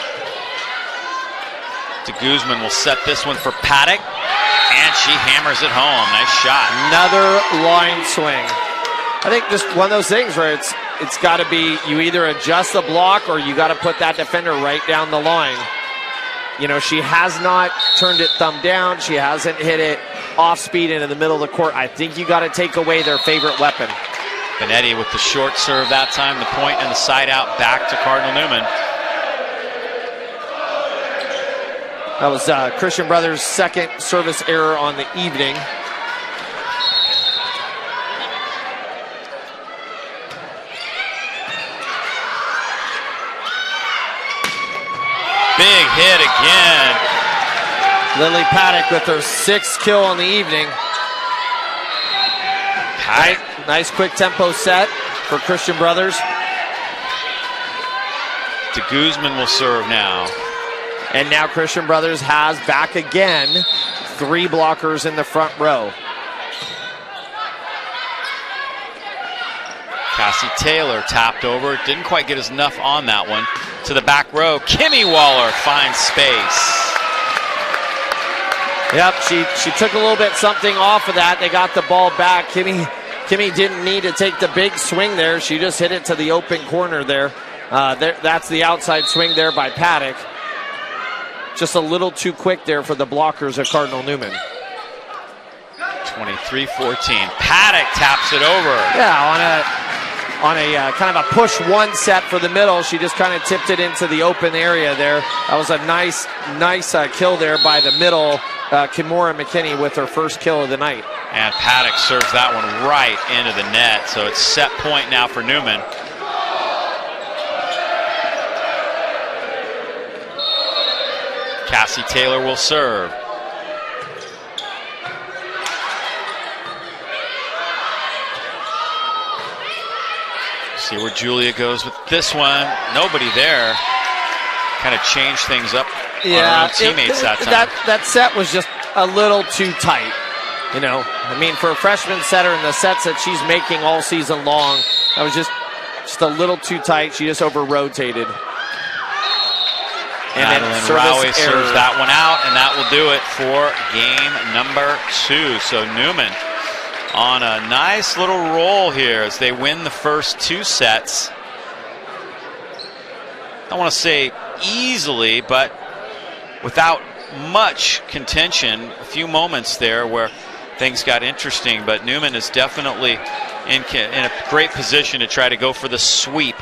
De Guzman will set this one for Paddock, and she hammers it home. Nice shot. Another line swing. I think just one of those things where it's got to be, you either adjust the block or you got to put that defender right down the line. You know, she has not turned it thumb down. She hasn't hit it off speed into the middle of the court. I think you got to take away their favorite weapon. Bonetti with the short serve that time, the point and the side out back to Cardinal Newman. That was Christian Brothers' second service error on the evening. Big hit again. Lily Paddock with her 6th kill on the evening. Nice quick tempo set for Christian Brothers. De Guzman will serve now. And now Christian Brothers has back again 3 blockers in the front row. Cassie Taylor tapped over. Didn't quite get enough on that one. To the back row. Kimmy Waller finds space. Yep, she took a little bit something off of that. They got the ball back. Kimmy didn't need to take the big swing there. She just hit it to the open corner there. That's the outside swing there by Paddock. Just a little too quick there for the blockers of Cardinal Newman. 23-14. Paddock taps it over. Yeah, on a kind of a push one set for the middle. She just kind of tipped it into the open area there. That was a nice kill there by the middle. Kimura McKinney with her first kill of the night. And Paddock serves that one right into the net. So it's set point now for Newman. Cassie Taylor will serve. See where Julia goes with this one. Nobody there. Kind of changed things up on her own teammates that time. That set was just a little too tight. You know, I mean, for a freshman setter in the sets that she's making all season long, that was just a little too tight. She just over-rotated. And Madeline Rowie serves that one out, and that will do it for game number 2. So Newman on a nice little roll here as they win the first 2 sets. I don't want to say easily, but without much contention. A few moments there where things got interesting, but Newman is definitely in a great position to try to go for the sweep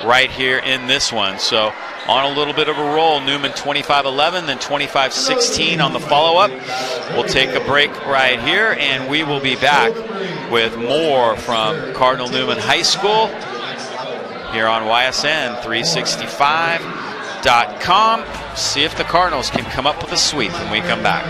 right here in this one. So on a little bit of a roll, Newman 25-11, then 25-16 on the follow-up. We'll take a break right here, and we will be back with more from Cardinal Newman High School here on YSN 365.com. See if the Cardinals can come up with a sweep when we come back.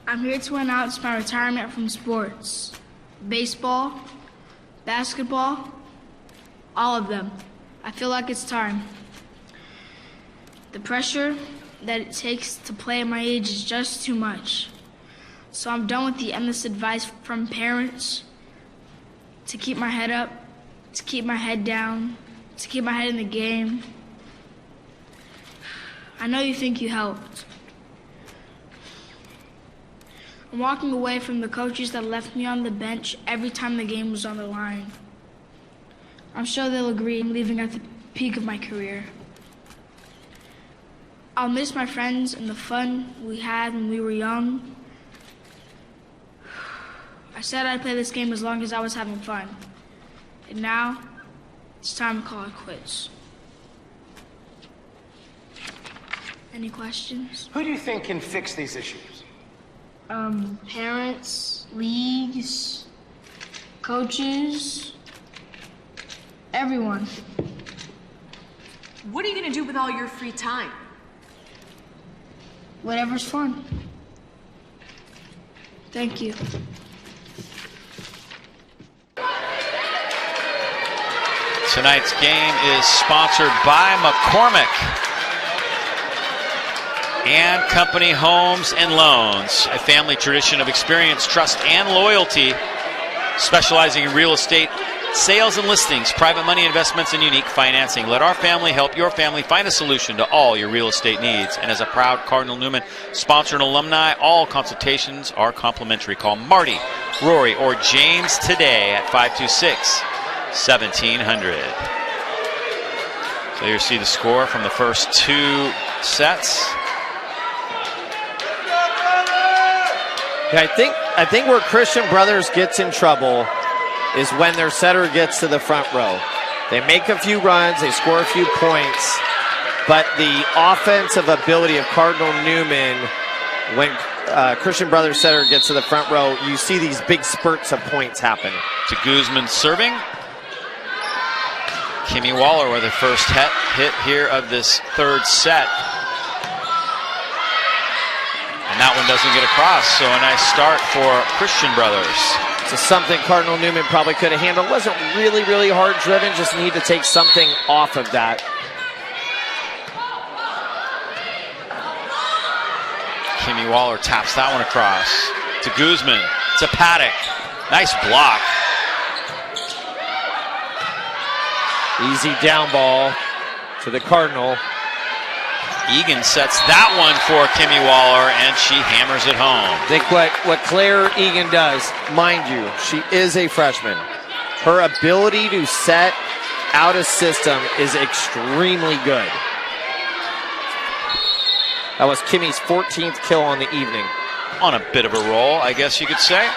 I'm here to announce my retirement from sports. Baseball, basketball, all of them. I feel like it's time. The pressure that it takes to play at my age is just too much. So I'm done with the endless advice from parents to keep my head up, to keep my head down, to keep my head in the game. I know you think you helped. I'm walking away from the coaches that left me on the bench every time the game was on the line. I'm sure they'll agree I'm leaving at the peak of my career. I'll miss my friends and the fun we had when we were young. I said I'd play this game as long as I was having fun. And now, it's time to call it quits. Any questions? Who do you think can fix these issues? Parents, leagues, coaches, everyone. What are you going to do with all your free time? Whatever's fun. Thank you. Tonight's game is sponsored by McCormick and Company Homes and Loans, a family tradition of experience, trust, and loyalty, specializing in real estate sales and listings, private money investments, and unique financing. Let our family help your family find a solution to all your real estate needs. And as a proud Cardinal Newman sponsor and alumni, all consultations are complimentary. Call Marty, Rory, or James today at 526-1700. So you see the score from the first two sets. Yeah, I think where Christian Brothers gets in trouble is when their setter gets to the front row. They make a few runs, they score a few points, but the offensive ability of Cardinal Newman, when Christian Brothers setter gets to the front row, you see these big spurts of points happen. To Guzman serving. Kimmy Waller with her first hit here of this third set. And that one doesn't get across, so a nice start for Christian Brothers. So something Cardinal Newman probably could have handled. Wasn't really, really hard driven, just need to take something off of that. Kimmy Waller taps that one across to Guzman. To Paddock. Nice block. Easy down ball to the Cardinal. Egan sets that one for Kimmy Waller, and she hammers it home. I think what Claire Egan does, mind you, she is a freshman. Her ability to set out a system is extremely good. That was Kimmy's 14th kill on the evening. On a bit of a roll, I guess you could say.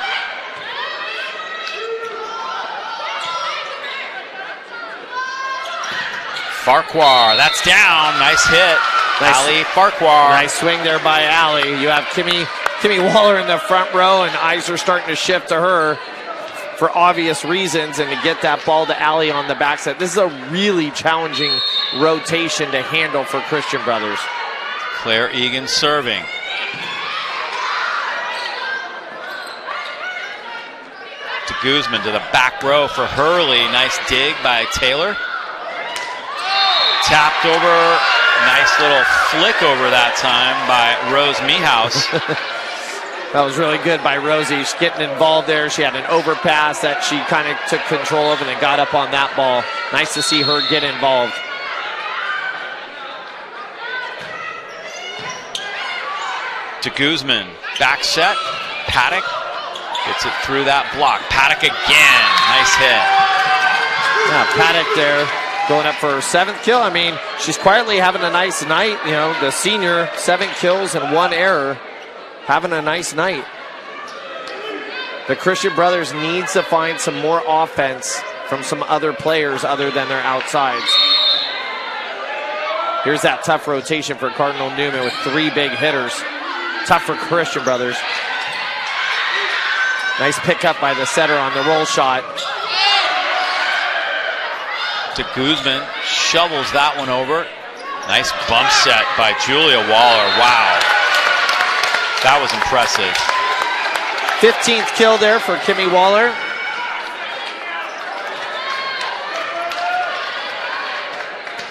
Farquhar, that's down. Nice hit. Ali Farquhar. Nice swing there by Ali. You have Kimmy Waller in the front row, and eyes are starting to shift to her for obvious reasons, and to get that ball to Ali on the backside. This is a really challenging rotation to handle for Christian Brothers. Claire Egan serving. To Guzman, to the back row for Hurley. Nice dig by Taylor. Tapped over. Nice little flick over that time by Rose Meehouse. That was really good by Rosie. She's getting involved there. She had an overpass that she kind of took control of and then got up on that ball. Nice to see her get involved. To Guzman. Back set. Paddock. Gets it through that block. Paddock again. Nice hit. Yeah, Paddock there going up for her 7th kill. I mean, she's quietly having a nice night. You know, the senior, 7 kills and 1 error. Having a nice night. The Christian brothers needs to find some more offense from some other players other than their outsides. Here's that tough rotation for Cardinal Newman with 3 big hitters. Tough for Christian brothers. Nice pickup by the setter on the roll shot. To Guzman, shovels that one over. Nice bump set by Julia Waller. Wow. That was impressive. 15th kill there for Kimmy Waller.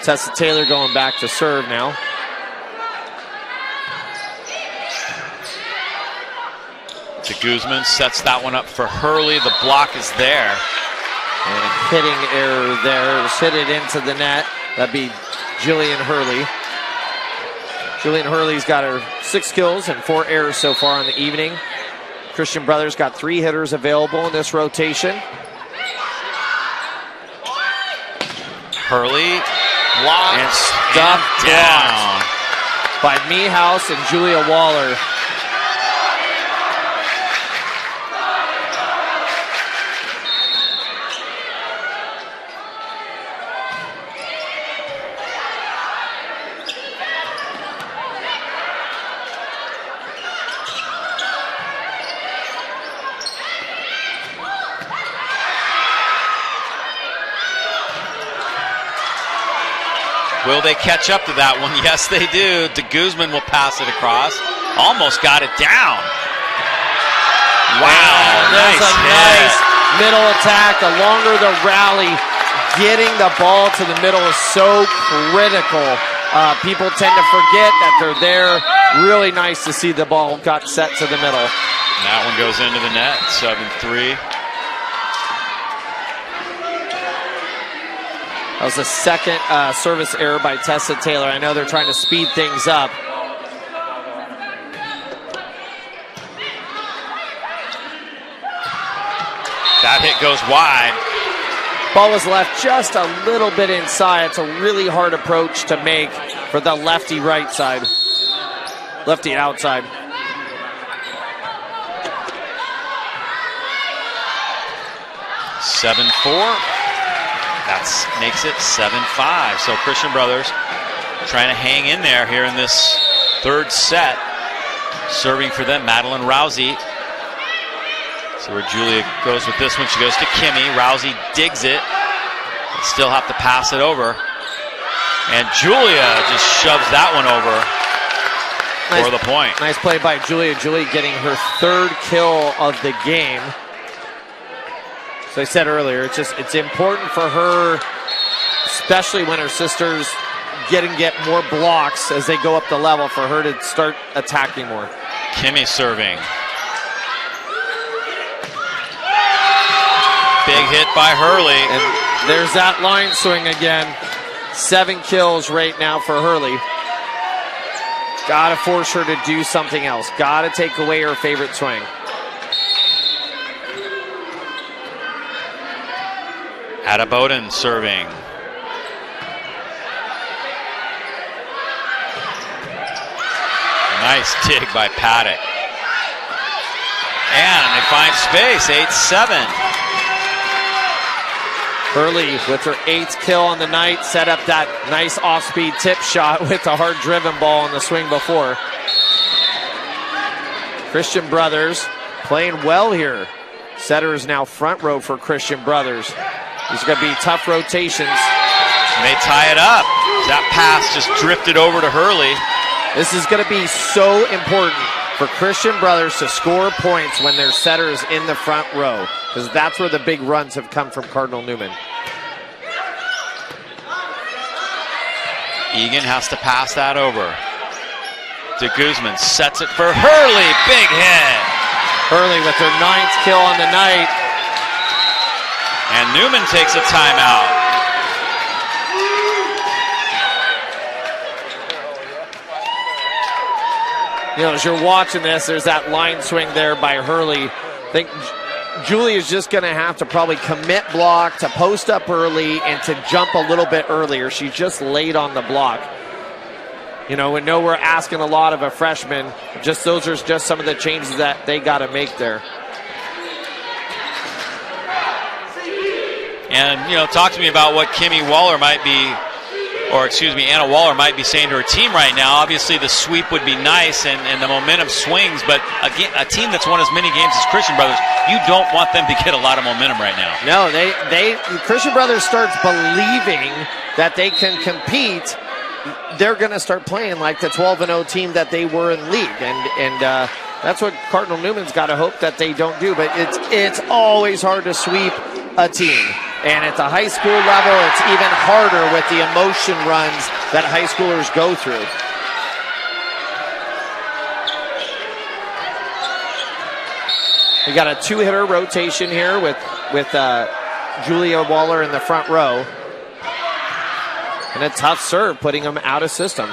Tessa Taylor going back to serve now. To Guzman, sets that one up for Hurley. The block is there. And a hitting error there. It was hit it into the net. That'd be Jillian Hurley. Jillian Hurley's got her 6 kills and 4 errors so far on the evening. Christian brothers got 3 hitters available in this rotation. Hurley blocked and stuffed down by Meehouse and Julia Waller. Will they catch up to that one? Yes, they do. De Guzman will pass it across. Almost got it down. Wow, there's a nice middle attack. The longer the rally, getting the ball to the middle is so critical. People tend to forget that they're there. Really nice to see the ball got set to the middle. And that one goes into the net, 7-3. That was the second service error by Tessa Taylor. I know they're trying to speed things up. That hit goes wide. Ball was left just a little bit inside. It's a really hard approach to make for the lefty right side. Lefty outside. That makes it 7-5. So Christian brothers trying to hang in there here in this 3rd set. Serving for them, Madeline Rousey. See where Julia goes with this one. She goes to Kimmy. Rousey digs it. Still have to pass it over. And Julia just shoves that one over for the point. Nice play by Julia. Julia getting her 3rd kill of the game. As I said earlier, it's important for her, especially when her sisters get more blocks as they go up the level, for her to start attacking more. Kimmy serving. Big hit by Hurley. And there's that line swing again. 7 kills right now for Hurley. Gotta force her to do something else. Gotta take away her favorite swing. Ada Bowden serving. Nice dig by Paddock. And they find space, 8-7. Hurley with her 8th kill on the night, set up that nice off-speed tip shot with the hard-driven ball on the swing before. Christian brothers playing well here. Setter is now front row for Christian brothers. These are going to be tough rotations. And they tie it up. That pass just drifted over to Hurley. This is going to be so important for Christian brothers to score points when their setter is in the front row, because that's where the big runs have come from Cardinal Newman. Egan has to pass that over. De Guzman sets it for Hurley. Big hit. Hurley with her 9th kill on the night. And Newman takes a timeout. You know, as you're watching this, there's that line swing there by Hurley. I think Julie is just going to have to probably commit block to post up early and to jump a little bit earlier. She's just late on the block. You know, we know we're asking a lot of a freshman. Just those are just some of the changes that they got to make there. And, you know, talk to me about what Kimmy Waller might be, or excuse me, Anna Waller might be saying to her team right now. Obviously, the sweep would be nice and the momentum swings, but again, a team that's won as many games as Christian Brothers, you don't want them to get a lot of momentum right now. No, Christian Brothers starts believing that they can compete. They're going to start playing like the 12-0 team that they were in league, and that's what Cardinal Newman's got to hope that they don't do. But it's always hard to sweep a team. And at the high school level, it's even harder with the emotion runs that high schoolers go through. We got a two-hitter rotation here with Julia Waller in the front row. And a tough serve, putting them out of system.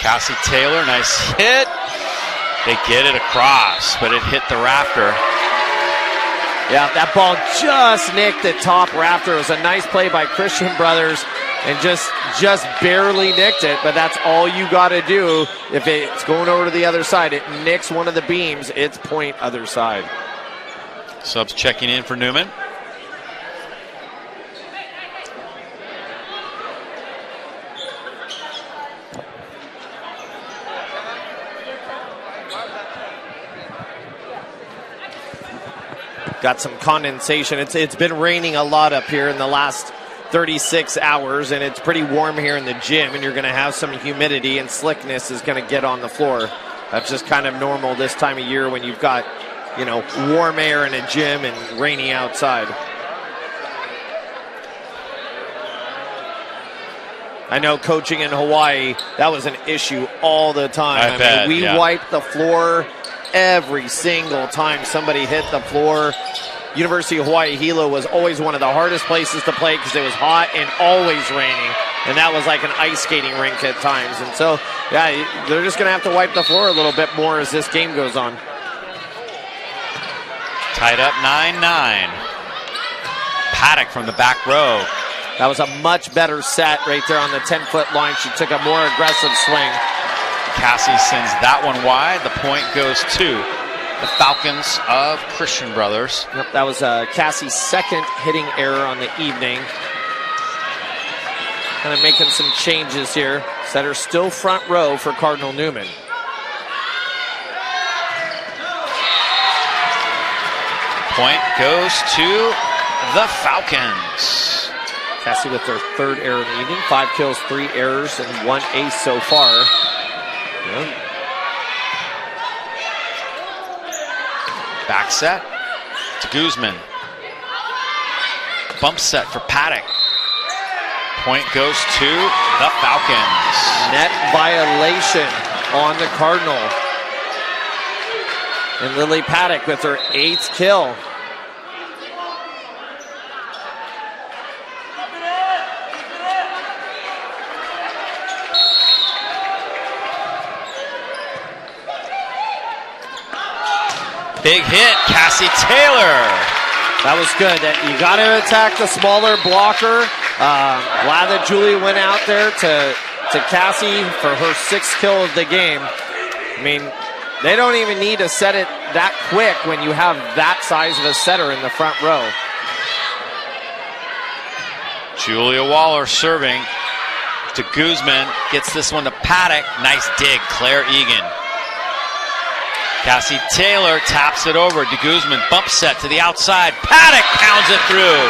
Cassie Taylor, nice hit. They get it across, but it hit the rafter. Yeah, that ball just nicked the top rafter. It was a nice play by Christian Brothers and just barely nicked it, but that's all you got to do. If it's going over to the other side, it nicks one of the beams, it's point other side. Subs checking in for Newman. Got some condensation. It's been raining a lot up here in the last 36 hours, and it's pretty warm here in the gym, and you're going to have some humidity, and slickness is going to get on the floor. That's just kind of normal this time of year when you've got, you know, warm air in a gym and rainy outside. I know coaching in Hawaii, that was an issue all the time. I mean, we wiped the floor every single time somebody hit the floor. University of Hawaii Hilo was always one of the hardest places to play because it was hot and always raining. And that was like an ice skating rink at times. And so, yeah, they're just going to have to wipe the floor a little bit more as this game goes on. Tied up 9-9. Paddock from the back row. That was a much better set right there on the 10-foot line. She took a more aggressive swing. Cassie sends that one wide. The point goes to the Falcons of Christian Brothers. Yep, that was Cassie's second hitting error on the evening. Kind of making some changes here. Setter still front row for Cardinal Newman. Point goes to the Falcons. Cassie with their third error in the evening. 5 kills, 3 errors, and 1 ace so far. Yeah. Back set to Guzman. Bump set for Paddock. Point goes to the Falcons. Net violation on the Cardinal. And Lily Paddock with her 8th kill. Big hit, Cassie Taylor. That was good. You got to attack the smaller blocker. Glad that Julie went out there to Cassie for her 6th kill of the game. I mean, they don't even need to set it that quick when you have that size of a setter in the front row. Julia Waller serving to Guzman. Gets this one to Paddock. Nice dig, Claire Egan. Cassie Taylor taps it over to Guzman. Bump set to the outside. Paddock pounds it through.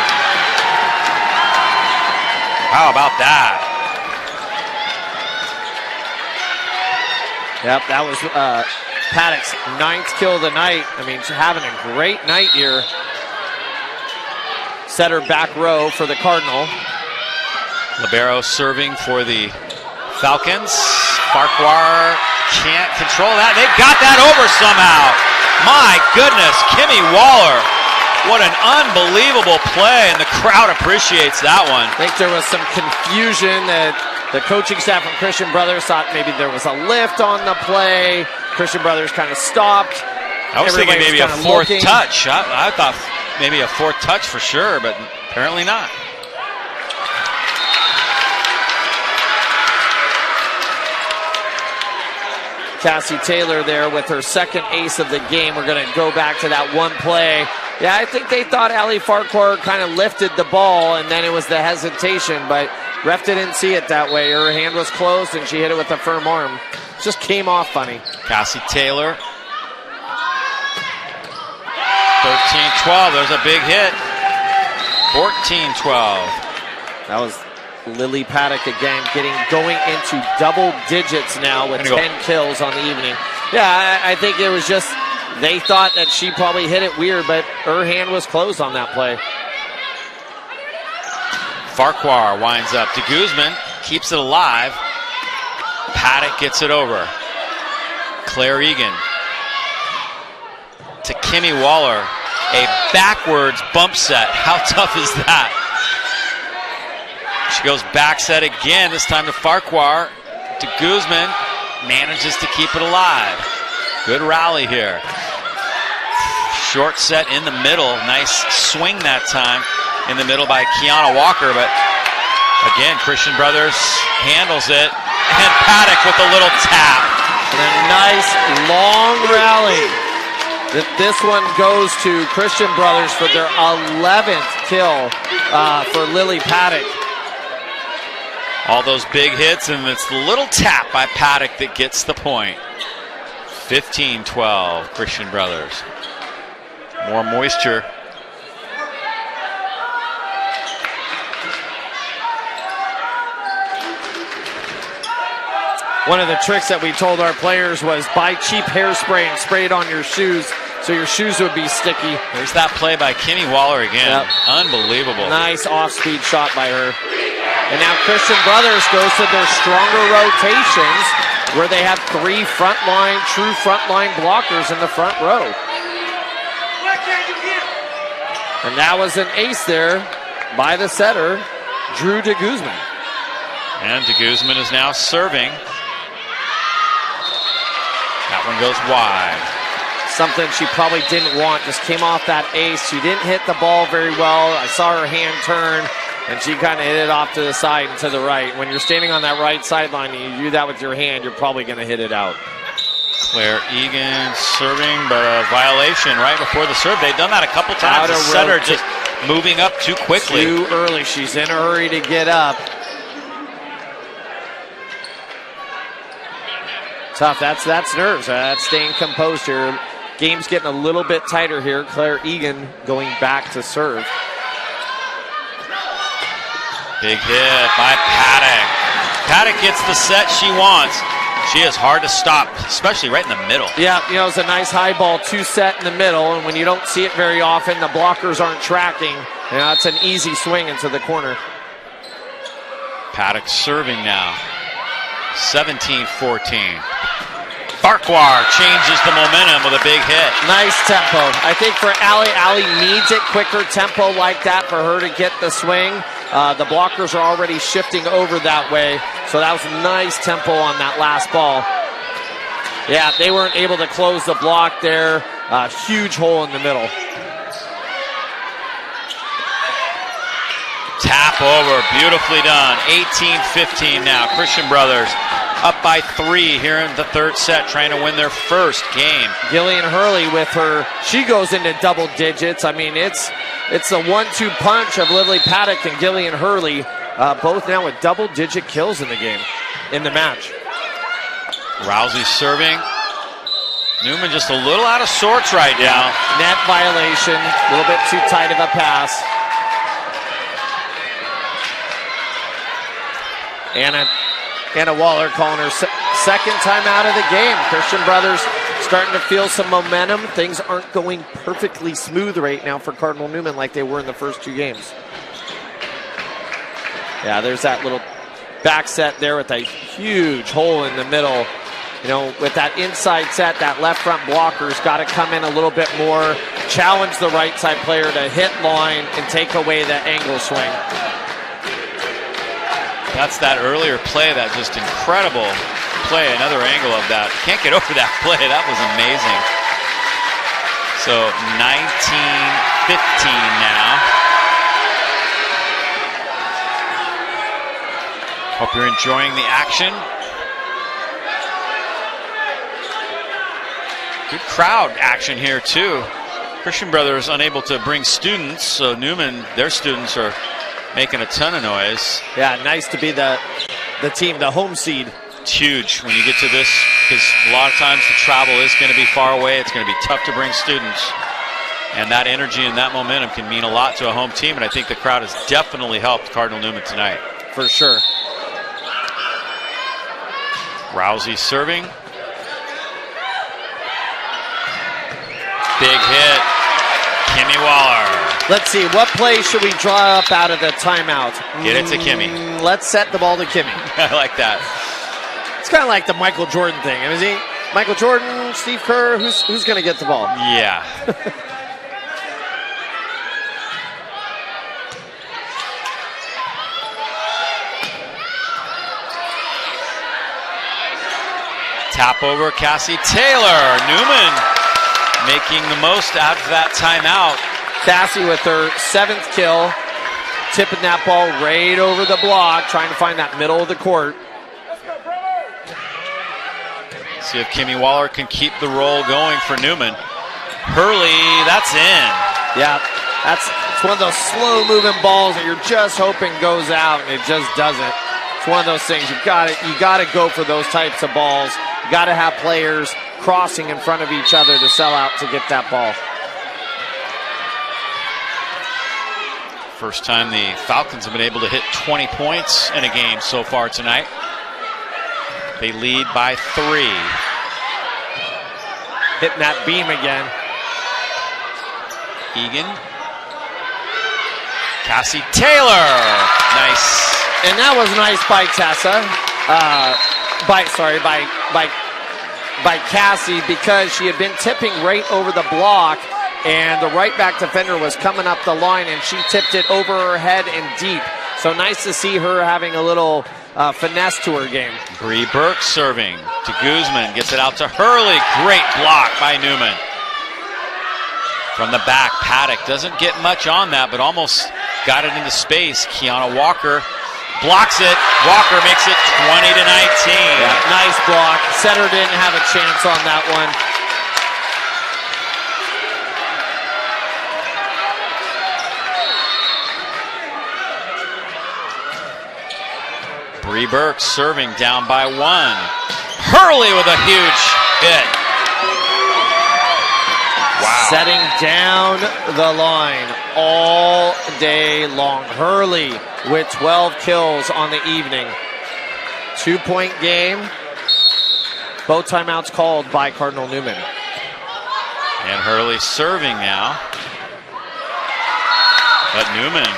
How about that? Yep, that was Paddock's 9th kill of the night. I mean, she's having a great night here. Setter back row for the Cardinal. Libero serving for the Falcons. Farquhar can't control that. They got that over somehow. My goodness, Kimmy Waller. What an unbelievable play, and the crowd appreciates that one. I think there was some confusion that the coaching staff from Christian Brothers thought maybe there was a lift on the play. Christian Brothers kind of stopped. I was thinking maybe a Everybody's fourth kinda looking. touch. I thought maybe a fourth touch for sure, but apparently not. Cassie Taylor there with her second ace of the game. We're going to go back to that one play. Yeah, I think they thought Ali Farquhar kind of lifted the ball, and then it was the hesitation, but ref didn't see it that way. Her hand was closed, and she hit it with a firm arm. Just came off funny. Cassie Taylor. 13-12. There's a big hit. 14-12. That was Lily Paddock again going into double digits now with 10 kills on the evening. Yeah, I think it was just they thought that she probably hit it weird, but her hand was closed on that play. Farquhar winds up to Guzman, keeps it alive. Paddock gets it over. Claire Egan to Kimmy Waller. A backwards bump set. How tough is that? She goes back set again, this time to Farquhar. To Guzman. Manages to keep it alive. Good rally here. Short set in the middle. Nice swing that time in the middle by Kiana Walker. But again, Christian Brothers handles it. And Paddock with a little tap. And a nice long rally. This one goes to Christian Brothers for their 11th kill for Lily Paddock. All those big hits, and it's the little tap by Paddock that gets the point. 15-12, Christian Brothers. More moisture. One of the tricks that we told our players was buy cheap hairspray and spray it on your shoes so your shoes would be sticky. There's that play by Kimmy Waller again. Yep. Unbelievable. Nice off-speed shot by her. And now Christian Brothers goes to their stronger rotations where they have three true frontline blockers in the front row. And that was an ace there by the setter, Drew de Guzman. And de Guzman is now serving. That one goes wide. Something she probably didn't want, just came off that ace. She didn't hit the ball very well. I saw her hand turn, and she kind of hit it off to the side and to the right. When you're standing on that right sideline and you do that with your hand, you're probably going to hit it out. Claire Egan serving, but a violation right before the serve. They've done that a couple times. The setter just moving up too quickly. Too early. She's in a hurry to get up. Tough. That's nerves. That's staying composed here. Game's getting a little bit tighter here. Claire Egan going back to serve. Big hit by Paddock. Paddock gets the set she wants. She is hard to stop, especially right in the middle. Yeah, it's a nice high ball, two set in the middle, and when you don't see it very often, the blockers aren't tracking. It's an easy swing into the corner. Paddock serving now. 17-14. Farquhar changes the momentum with a big hit. Nice tempo. I think for Ali needs it quicker tempo like that for her to get the swing. The blockers are already shifting over that way, so that was nice tempo on that last ball. Yeah, they weren't able to close the block there. Huge hole in the middle. Tap over, beautifully done. 18-15 now. Christian Brothers up by 3 here in the third set, trying to win their first game. Gillian Hurley with her, she goes into double digits. I mean, it's the 1-2 punch of Lily Paddock and Gillian Hurley, both now with double-digit kills in the game, in the match. Rousey serving. Newman just a little out of sorts right now. Net violation, a little bit too tight of a pass. Anna Waller calling her second time out of the game. Christian Brothers starting to feel some momentum. Things aren't going perfectly smooth right now for Cardinal Newman like they were in the first 2 games. Yeah, there's that little back set there with a huge hole in the middle. With that inside set, that left front blocker's got to come in a little bit more, challenge the right side player to hit line and take away that angle swing. That's that earlier play, that just incredible play, another angle of that. Can't get over that play, that was amazing. So 19-15 now. Hope you're enjoying the action. Good crowd action here too. Christian Brothers unable to bring students, so Newman, their students are making a ton of noise. Yeah, nice to be the team, the home seed. It's huge when you get to this, because a lot of times the travel is going to be far away. It's going to be tough to bring students. And that energy and that momentum can mean a lot to a home team, and I think the crowd has definitely helped Cardinal Newman tonight. For sure. Rousey serving. Big hit. Kimmy Waller. Let's see, what play should we draw up out of the timeout? Get it to Kimmy. Let's set the ball to Kimmy. I like that. It's kind of like the Michael Jordan thing. I mean, Michael Jordan, Steve Kerr, who's going to get the ball? Yeah. Tap over Cassie Taylor. Newman making the most out of that timeout. Cassie with her 7th kill, tipping that ball right over the block, trying to find that middle of the court. See if Kimmy Waller can keep the roll going for Newman. Hurley, that's in. Yeah, it's one of those slow-moving balls that you're just hoping goes out, and it just doesn't. It's one of those things you got to go for those types of balls. You got to have players crossing in front of each other to sell out to get that ball. First time the Falcons have been able to hit 20 points in a game so far tonight. They lead by 3. Hitting that beam again. Egan. Cassie Taylor. Nice. And that was nice by Tessa. By Cassie, because she had been tipping right over the block, and the right back defender was coming up the line, and she tipped it over her head and deep. So nice to see her having a little finesse to her game. Bree Burke serving to Guzman, gets it out to Hurley. Great block by Newman. From the back, Paddock doesn't get much on that, but almost got it into space. Kiana Walker blocks it. Walker makes it 20-19. Yeah, nice block. Setter didn't have a chance on that one. Bree Burke serving down by 1. Hurley with a huge hit. Wow. Setting down the line all day long. Hurley with 12 kills on the evening. 2-point game. Both timeouts called by Cardinal Newman. And Hurley serving now. But Newman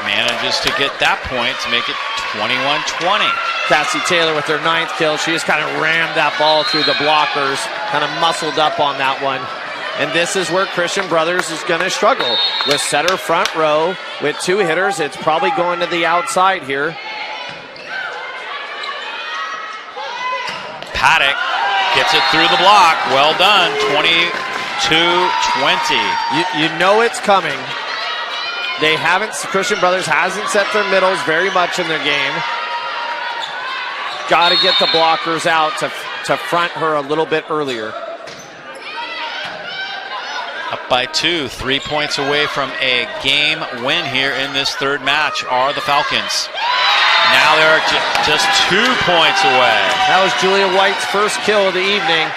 manages to get that point to make it 21-20. Cassie Taylor with her 9th kill. She just kind of rammed that ball through the blockers. Kind of muscled up on that one. And this is where Christian Brothers is going to struggle. With setter front row, with 2 hitters, it's probably going to the outside here. Paddock gets it through the block. Well done, 22-20. You know it's coming. Christian Brothers hasn't set their middles very much in their game. Got to get the blockers out to front her a little bit earlier. Up by 2, 3 points away from a game win here in this third match are the Falcons. Now they're just 2 points away. That was Julia White's first kill of the evening.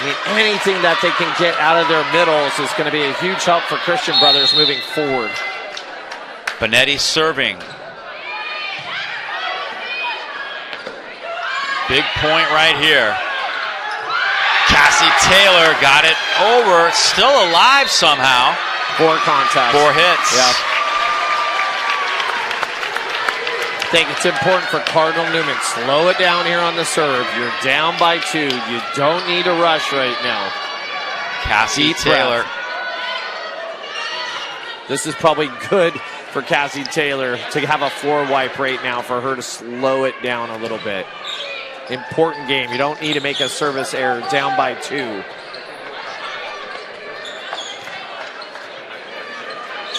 I mean, anything that they can get out of their middles is going to be a huge help for Christian Brothers moving forward. Benetti serving. Big point right here. Cassie Taylor got it over, still alive somehow. 4 contacts. 4 hits. Yeah. I think it's important for Cardinal Newman. Slow it down here on the serve. You're down by 2. You don't need to rush right now. Cassie Taylor. This is probably good for Cassie Taylor to have a floor wipe right now for her to slow it down a little bit. Important game. You don't need to make a service error down by 2.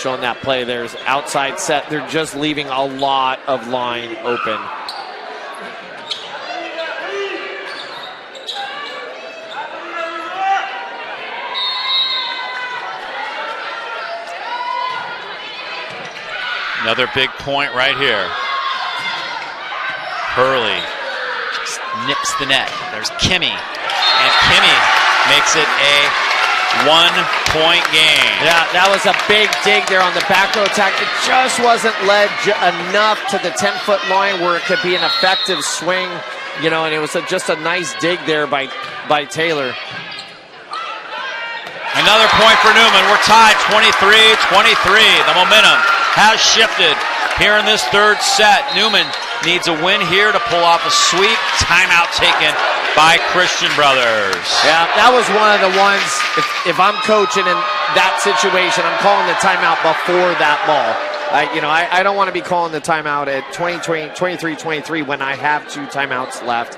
showing that play. There's outside set. They're just leaving a lot of line open. Another big point right here. Hurley just nips the net. There's Kimmy. And Kimmy makes it a 1-point game. Yeah, that was a big dig there on the back row attack. It just wasn't led enough to the 10-foot line where it could be an effective swing, and it was just a nice dig there by Taylor. Another point for Newman. We're tied 23-23. The momentum has shifted here in this third set. Newman needs a win here to pull off a sweep. Timeout taken by Christian Brothers. Yeah, that was one of the ones, if I'm coaching in that situation, I'm calling the timeout before that ball. I don't want to be calling the timeout at 23-23 when I have 2 timeouts left.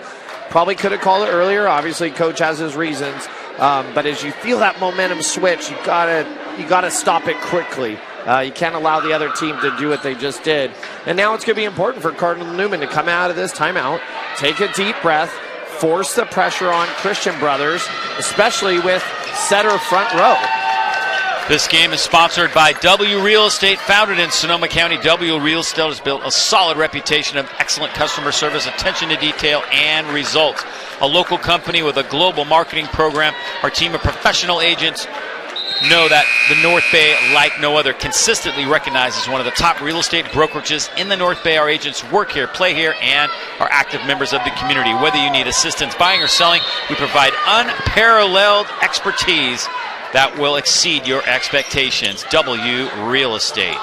Probably could have called it earlier. Obviously, coach has his reasons. But as you feel that momentum switch, you gotta stop it quickly. You can't allow the other team to do what they just did. And now it's going to be important for Cardinal Newman to come out of this timeout, take a deep breath, force the pressure on Christian Brothers, especially with setter front row. This game is sponsored by W Real Estate. Founded in Sonoma County, W Real Estate has built a solid reputation of excellent customer service, attention to detail, and results. A local company with a global marketing program. Our team of professional agents know that the North Bay, like no other, consistently recognized as one of the top real estate brokerages in the North Bay. Our agents work here, play here, and are active members of the community. Whether you need assistance buying or selling, we provide unparalleled expertise that will exceed your expectations. W Real Estate.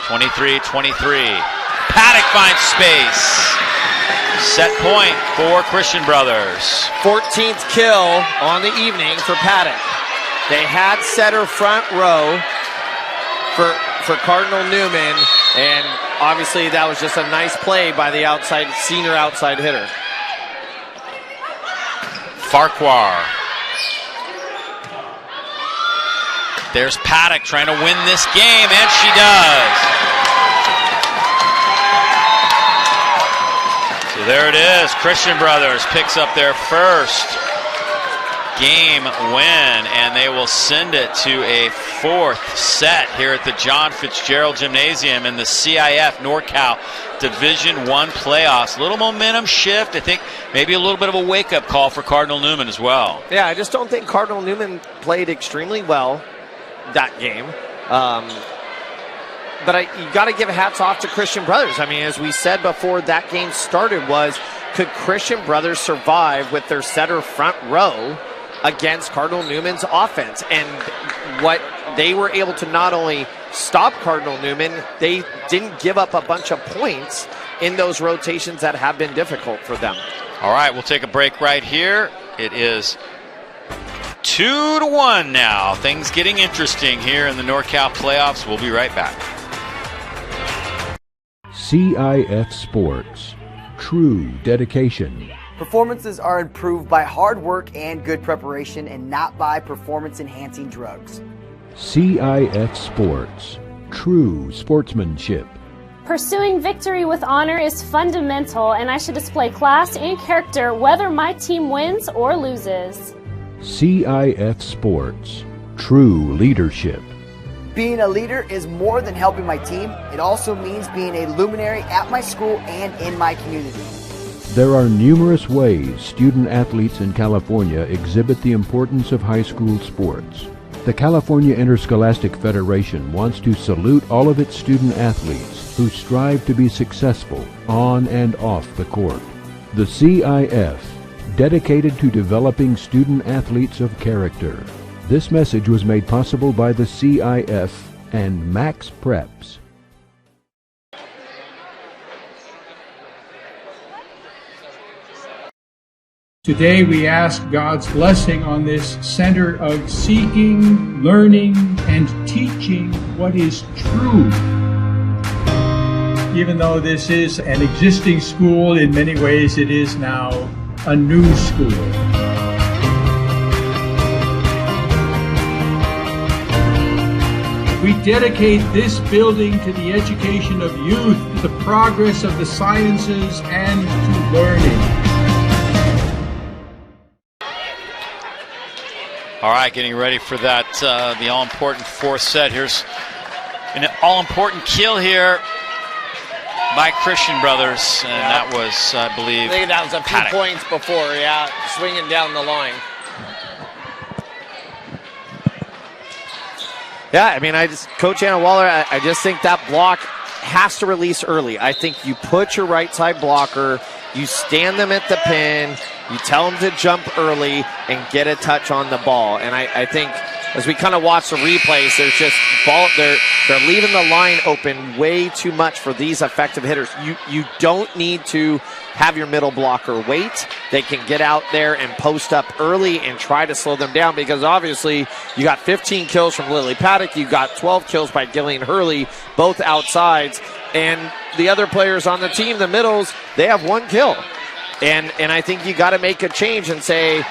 23-23. Paddock finds space. Set point for Christian Brothers. 14th kill on the evening for Paddock. They had setter front row for Cardinal Newman, and obviously that was just a nice play by the senior outside hitter. Farquhar. There's Paddock trying to win this game, and she does. So there it is. Christian Brothers picks up their first game win, and they will send it to a 4th set here at the John Fitzgerald Gymnasium in the CIF NorCal Division I playoffs. Little momentum shift. I think maybe a little bit of a wake-up call for Cardinal Newman as well. Yeah, I just don't think Cardinal Newman played extremely well that game. But you got to give hats off to Christian Brothers. I mean, as we said before that game started, could Christian Brothers survive with their setter front row against Cardinal Newman's offense? And what they were able to not only stop Cardinal Newman, they didn't give up a bunch of points in those rotations that have been difficult for them. All right, we'll take a break right here. It is 2-1 now. Things getting interesting here in the NorCal playoffs. We'll be right back. CIF Sports. True dedication. Performances are improved by hard work and good preparation, and not by performance-enhancing drugs. CIF Sports. True sportsmanship. Pursuing victory with honor is fundamental, and I should display class and character whether my team wins or loses. CIF Sports. True leadership. Being a leader is more than helping my team. It also means being a luminary at my school and in my community. There are numerous ways student athletes in California exhibit the importance of high school sports. The California Interscholastic Federation wants to salute all of its student athletes who strive to be successful on and off the court. The CIF, dedicated to developing student athletes of character. This message was made possible by the CIF and Max Preps. Today we ask God's blessing on this center of seeking, learning, and teaching what is true. Even though this is an existing school, in many ways it is now a new school. We dedicate this building to the education of youth, to the progress of the sciences, and to learning. All right, getting ready for that, the all-important fourth set. Here's an all-important kill here by Christian Brothers, and that was, I believe, I think that was a few Paddock. points before, yeah, swinging down the line. Yeah, I mean, Coach Anna Waller, I just think that block has to release early. I think you put your right side blocker, you stand them at the pin, you tell them to jump early and get a touch on the ball. And I think as we kind of watch the replays, there's just they're leaving the line open way too much for these effective hitters. You don't need to have your middle blocker wait. They can get out there and post up early and try to slow them down, because obviously you got 15 kills from Lily Paddock, you got 12 kills by Gillian Hurley, both outsides, and the other players on the team, the middles, they have 1 kill. And I think you got to make a change and say,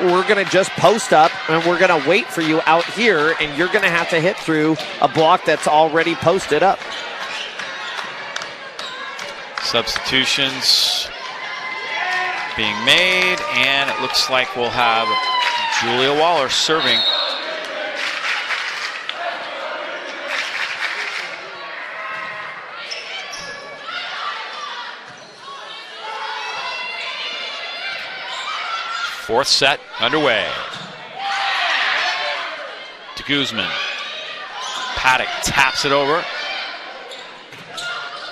we're going to just post up and we're going to wait for you out here, and you're going to have to hit through a block that's already posted up. Substitutions being made, and it looks like we'll have Julia Waller serving. Fourth set underway. To Guzman. Paddock taps it over.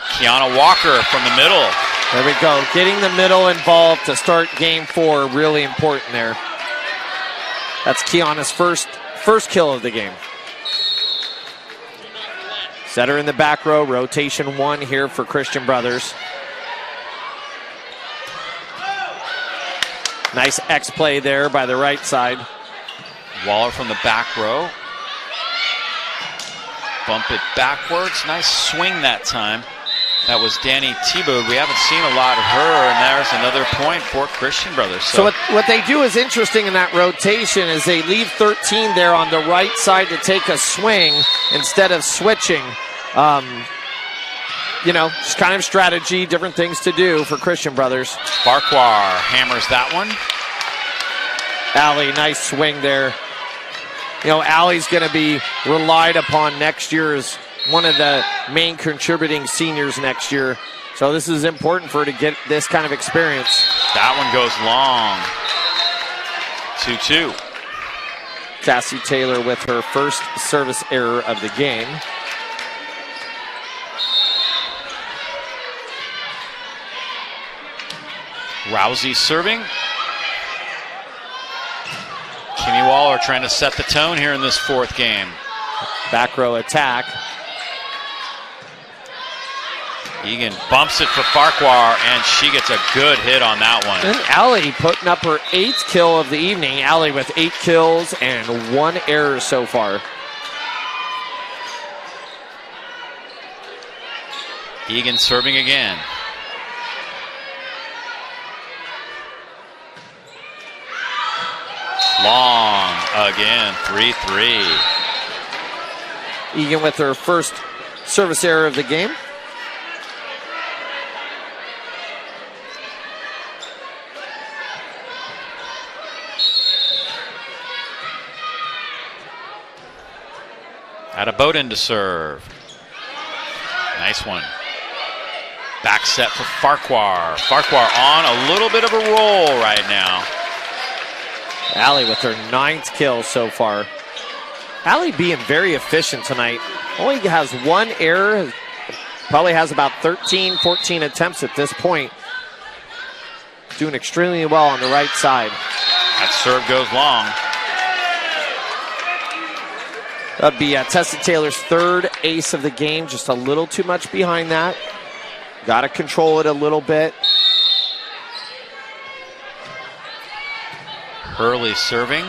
Kiana Walker from the middle. There we go. Getting the middle involved to start game 4, really important there. That's Kiana's first kill of the game. Setter in the back row. Rotation 1 here for Christian Brothers. Nice X play there by the right side. Waller from the back row. Bump it backwards. Nice swing that time. That was Danny Thibaud. We haven't seen a lot of her, and there's another point for Christian Brothers. So what they do is interesting in that rotation is they leave 13 there on the right side to take a swing instead of switching. You know, just kind of strategy, different things to do for Christian Brothers. Farquhar hammers that one. Allie, nice swing there. You know, Allie's going to be relied upon next year as one of the main contributing seniors next year. So this is important for her to get this kind of experience. That one goes long. 2-2. Cassie Taylor with her first service error of the game. Rousey serving. Kimmy Waller trying to set the tone here in this fourth game. Back row attack. Egan bumps it for Farquhar, and she gets a good hit on that one. And Allie putting up her 8th kill of the evening. Allie with 8 kills and 1 error so far. Egan serving again. Long again, 3-3. Egan with her first service error of the game. At a Bowden to serve. Nice one. Back set for Farquhar. Farquhar on a little bit of a roll right now. Allie with her 9th kill so far. Allie being very efficient tonight. Only has 1 error. Probably has about 13, 14 attempts at this point. Doing extremely well on the right side. That serve goes long. That'd be Tessa Taylor's 3rd ace of the game. Just a little too much behind that. Got to control it a little bit. Hurley serving.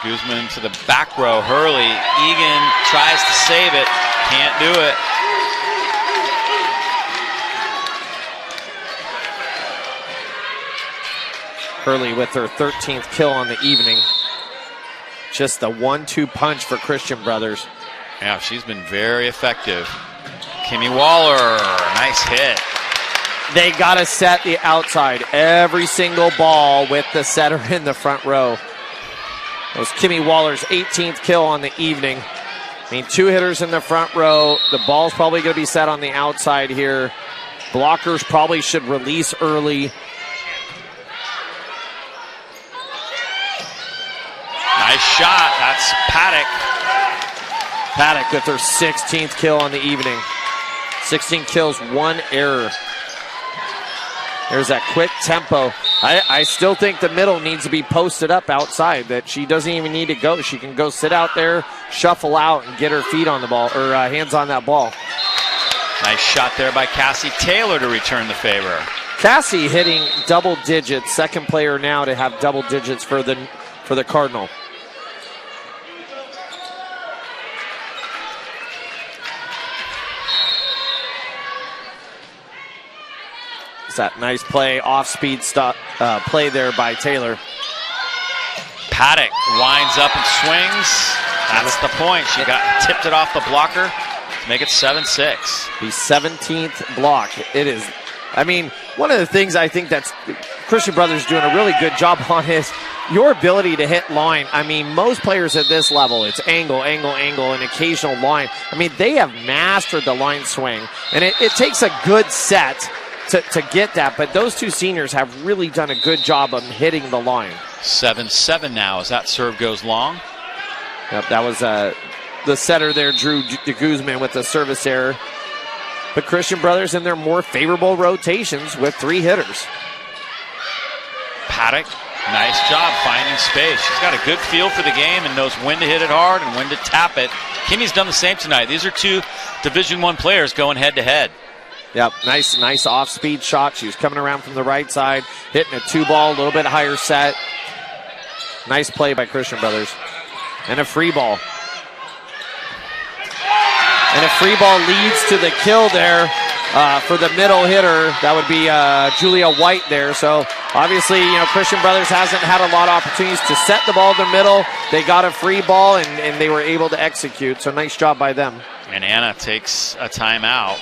Guzman to the back row. Hurley. Egan tries to save it. Can't do it. Hurley with her 13th kill on the evening. just the 1-2 punch for Christian Brothers. Yeah, she's been very effective. Kimmy Waller, nice hit. They got to set the outside every single ball with the setter in the front row. That was Kimmy Waller's 18th kill on the evening. I mean, 2 hitters in the front row. The ball's probably going to be set on the outside here. Blockers probably should release early. Nice shot. That's Paddock. Paddock with her 16th kill on the evening. 16 kills, 1 error. There's that quick tempo. I still think the middle needs to be posted up outside, that she doesn't even need to go. She can go sit out there, shuffle out, and get her feet on the ball, or hands on that ball. Nice shot there by Cassie Taylor to return the favor. Cassie hitting double digits, second player now to have double digits for the Cardinal. That nice play, off-speed play there by Taylor. Paddock winds up and swings. That's the point. She tipped it off the blocker to make it 7-6. The 17th block. It is, I mean, one of the things I think that's Christian Brothers doing a really good job on is your ability to hit line. I mean, most players at this level, it's angle, and occasional line. I mean, they have mastered the line swing, and it takes a good set to get that, but those 2 seniors have really done a good job of hitting the line. 7-7 now as that serve goes long. Yep, that was the setter there, Drew de Guzman, with the service error. But Christian Brothers in their more favorable rotations with 3 hitters. Paddock, nice job finding space. She's got a good feel for the game and knows when to hit it hard and when to tap it. Kimmy's done the same tonight. These are 2 Division I players going head-to-head. Yep, nice off-speed shot. She was coming around from the right side, hitting a 2-ball, a little bit higher set. Nice play by Christian Brothers. And a free ball. And a free ball leads to the kill there for the middle hitter. That would be Julia White there. So obviously, Christian Brothers hasn't had a lot of opportunities to set the ball in the middle. They got a free ball, and they were able to execute. So nice job by them. And Anna takes a timeout.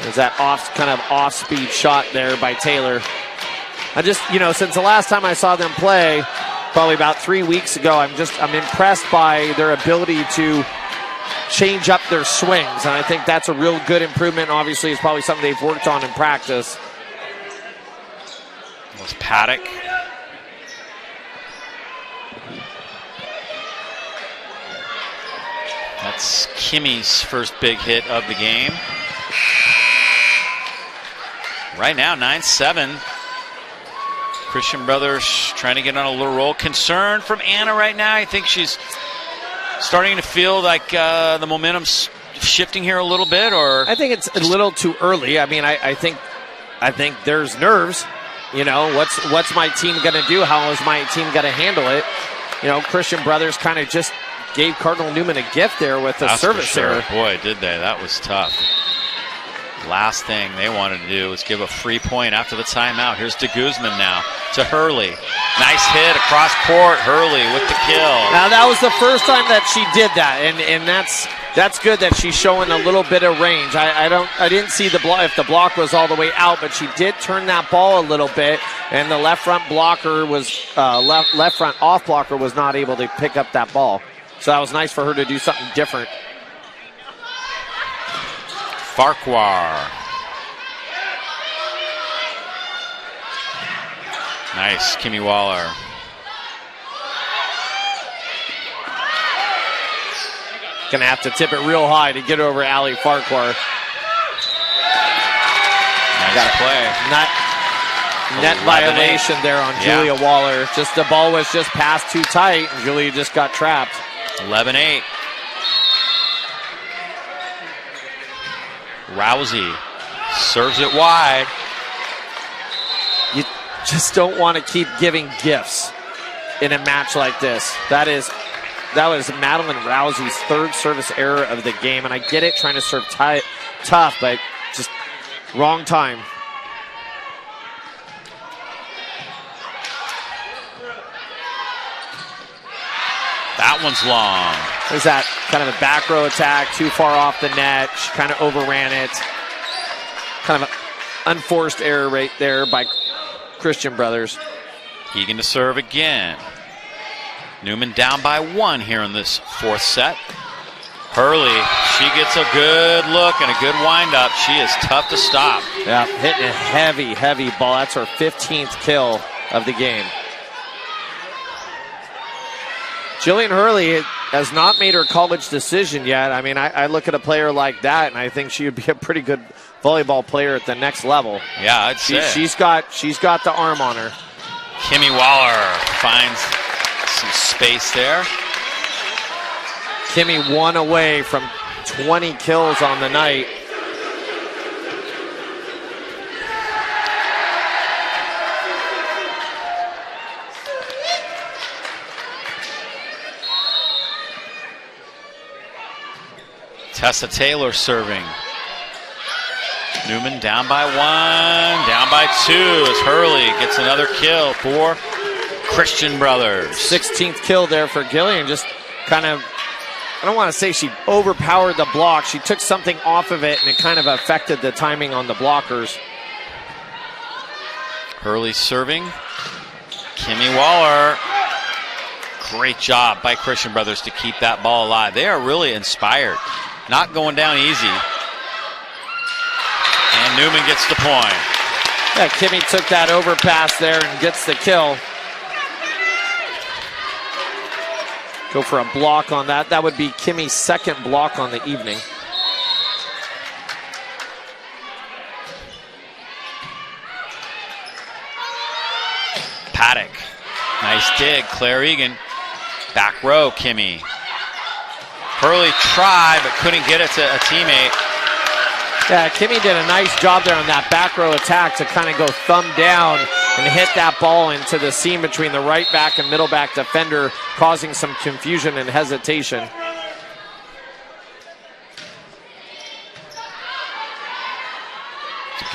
There's that off-speed shot there by Taylor. I just, since the last time I saw them play, probably about 3 weeks ago, I'm impressed by their ability to change up their swings. And I think that's a real good improvement. Obviously, it's probably something they've worked on in practice. It was Paddock. That's Kimmy's first big hit of the game. Right now, 9-7. Christian Brothers trying to get on a little roll. Concern from Anna right now. I think she's starting to feel like the momentum's shifting here a little bit, or I think it's a little too early. I mean, I think there's nerves. What's my team going to do? How is my team going to handle it? Christian Brothers kind of just gave Cardinal Newman a gift there with a service error. Boy, did they. That was tough. Last thing they wanted to do was give a free point after the timeout. Here's de Guzman now to Hurley. Nice hit across court. Hurley with the kill. Now that was the first time that she did that, and that's good that she's showing a little bit of range. I didn't see the block if the block was all the way out, but she did turn that ball a little bit, and the left front blocker was left front off blocker was not able to pick up that ball. So that was nice for her to do something different. Farquhar. Nice, Kimmy Waller. Gonna have to tip it real high to get over Allie Farquhar. Nice play. Net violation there on Julia Waller. Just the ball was just passed too tight, and Julia just got trapped. 11-8. Rousey serves it wide. You just don't want to keep giving gifts in a match like this. That was Madeline Rousey's third service error of the game, and I get it, trying to serve tough, but just wrong time. That one's long. There's that kind of a back row attack, too far off the net. She kind of overran it. Kind of an unforced error right there by Christian Brothers. Keegan to serve again. Newman down by 1 here in this 4th set. Hurley, she gets a good look and a good windup. She is tough to stop. Yeah, hitting a heavy, heavy ball. That's her 15th kill of the game. Jillian Hurley has not made her college decision yet. I mean, I look at a player like that, and I think she would be a pretty good volleyball player at the next level. Yeah, I'd say. She's got the arm on her. Kimmy Waller finds some space there. Kimmy 1 away from 20 kills on the night. Tessa Taylor serving. Newman down by 1, down by 2 as Hurley gets another kill for Christian Brothers. 16th kill there for Gillian. Just kind of, I don't want to say she overpowered the block. She took something off of it, and it kind of affected the timing on the blockers. Hurley serving. Kimmy Waller. Great job by Christian Brothers to keep that ball alive. They are really inspired. Not going down easy. And Newman gets the point. Yeah, Kimmy took that overpass there and gets the kill. Go for a block on that. That would be Kimmy's 2nd block on the evening. Paddock. Nice dig. Claire Egan. Back row, Kimmy. Hurley tried, but couldn't get it to a teammate. Yeah, Kimmy did a nice job there on that back row attack to kind of go thumb down and hit that ball into the seam between the right back and middle back defender, causing some confusion and hesitation.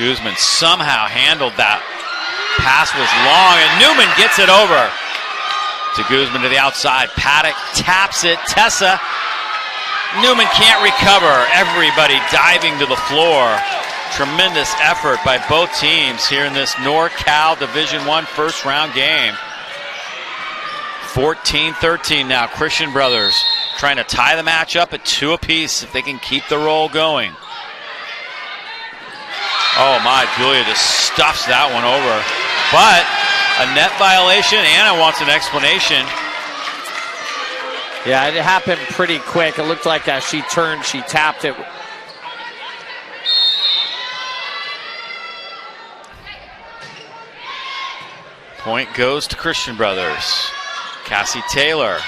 Guzman somehow handled that. Pass was long, and Newman gets it over to Guzman to the outside. Paddock taps it. Tessa. Newman can't recover. Everybody diving to the floor. Tremendous effort by both teams here in this NorCal Division I first round game. 14-13 now. Christian Brothers trying to tie the match up at 2 apiece if they can keep the roll going. Oh my, Julia just stuffs that one over. But a net violation. Anna wants an explanation. Yeah, it happened pretty quick. It looked like as she turned, she tapped it. Point goes to Christian Brothers. Cassie Taylor.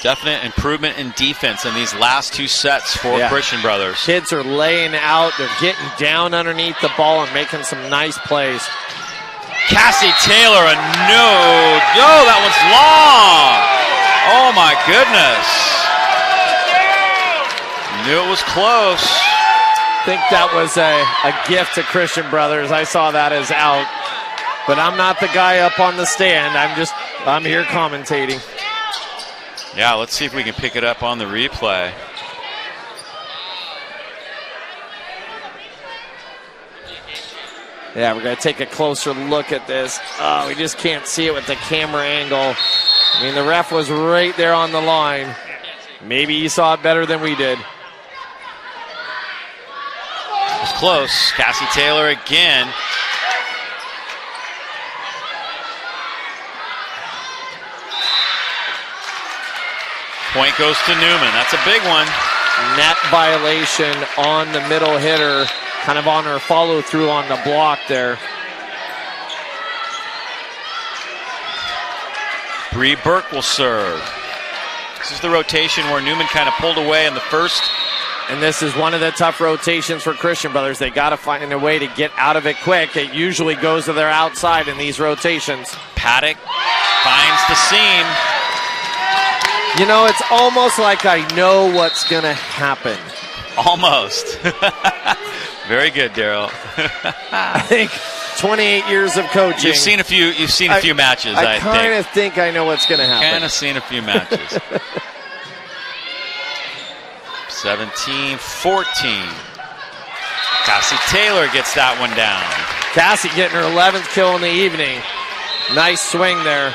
Definite improvement in defense in these last 2 sets for Christian Brothers. Kids are laying out. They're getting down underneath the ball and making some nice plays. Cassie Taylor, no, that one's long. Oh my goodness. Knew it was close. I think that was a gift to Christian Brothers. I saw that as out. But I'm not the guy up on the stand. I'm here commentating. Yeah, let's see if we can pick it up on the replay. Yeah, we're going to take a closer look at this. Oh, we just can't see it with the camera angle. I mean, the ref was right there on the line. Maybe he saw it better than we did. It was close. Cassie Taylor again. Point goes to Newman. That's a big one. Net violation on the middle hitter. Kind of on her follow through on the block there. Bree Burke will serve. This is the rotation where Newman kind of pulled away in the first. And this is one of the tough rotations for Christian Brothers. They got to find a way to get out of it quick. It usually goes to their outside in these rotations. Paddock finds the seam. You know, it's almost like I know what's going to happen. Almost. Very good, Daryl. I think 28 years of coaching. You've seen a few matches, I think. I kind of think I know what's going to happen. Kind of seen a few matches. 17-14. Cassie Taylor gets that one down. Cassie getting her 11th kill in the evening. Nice swing there.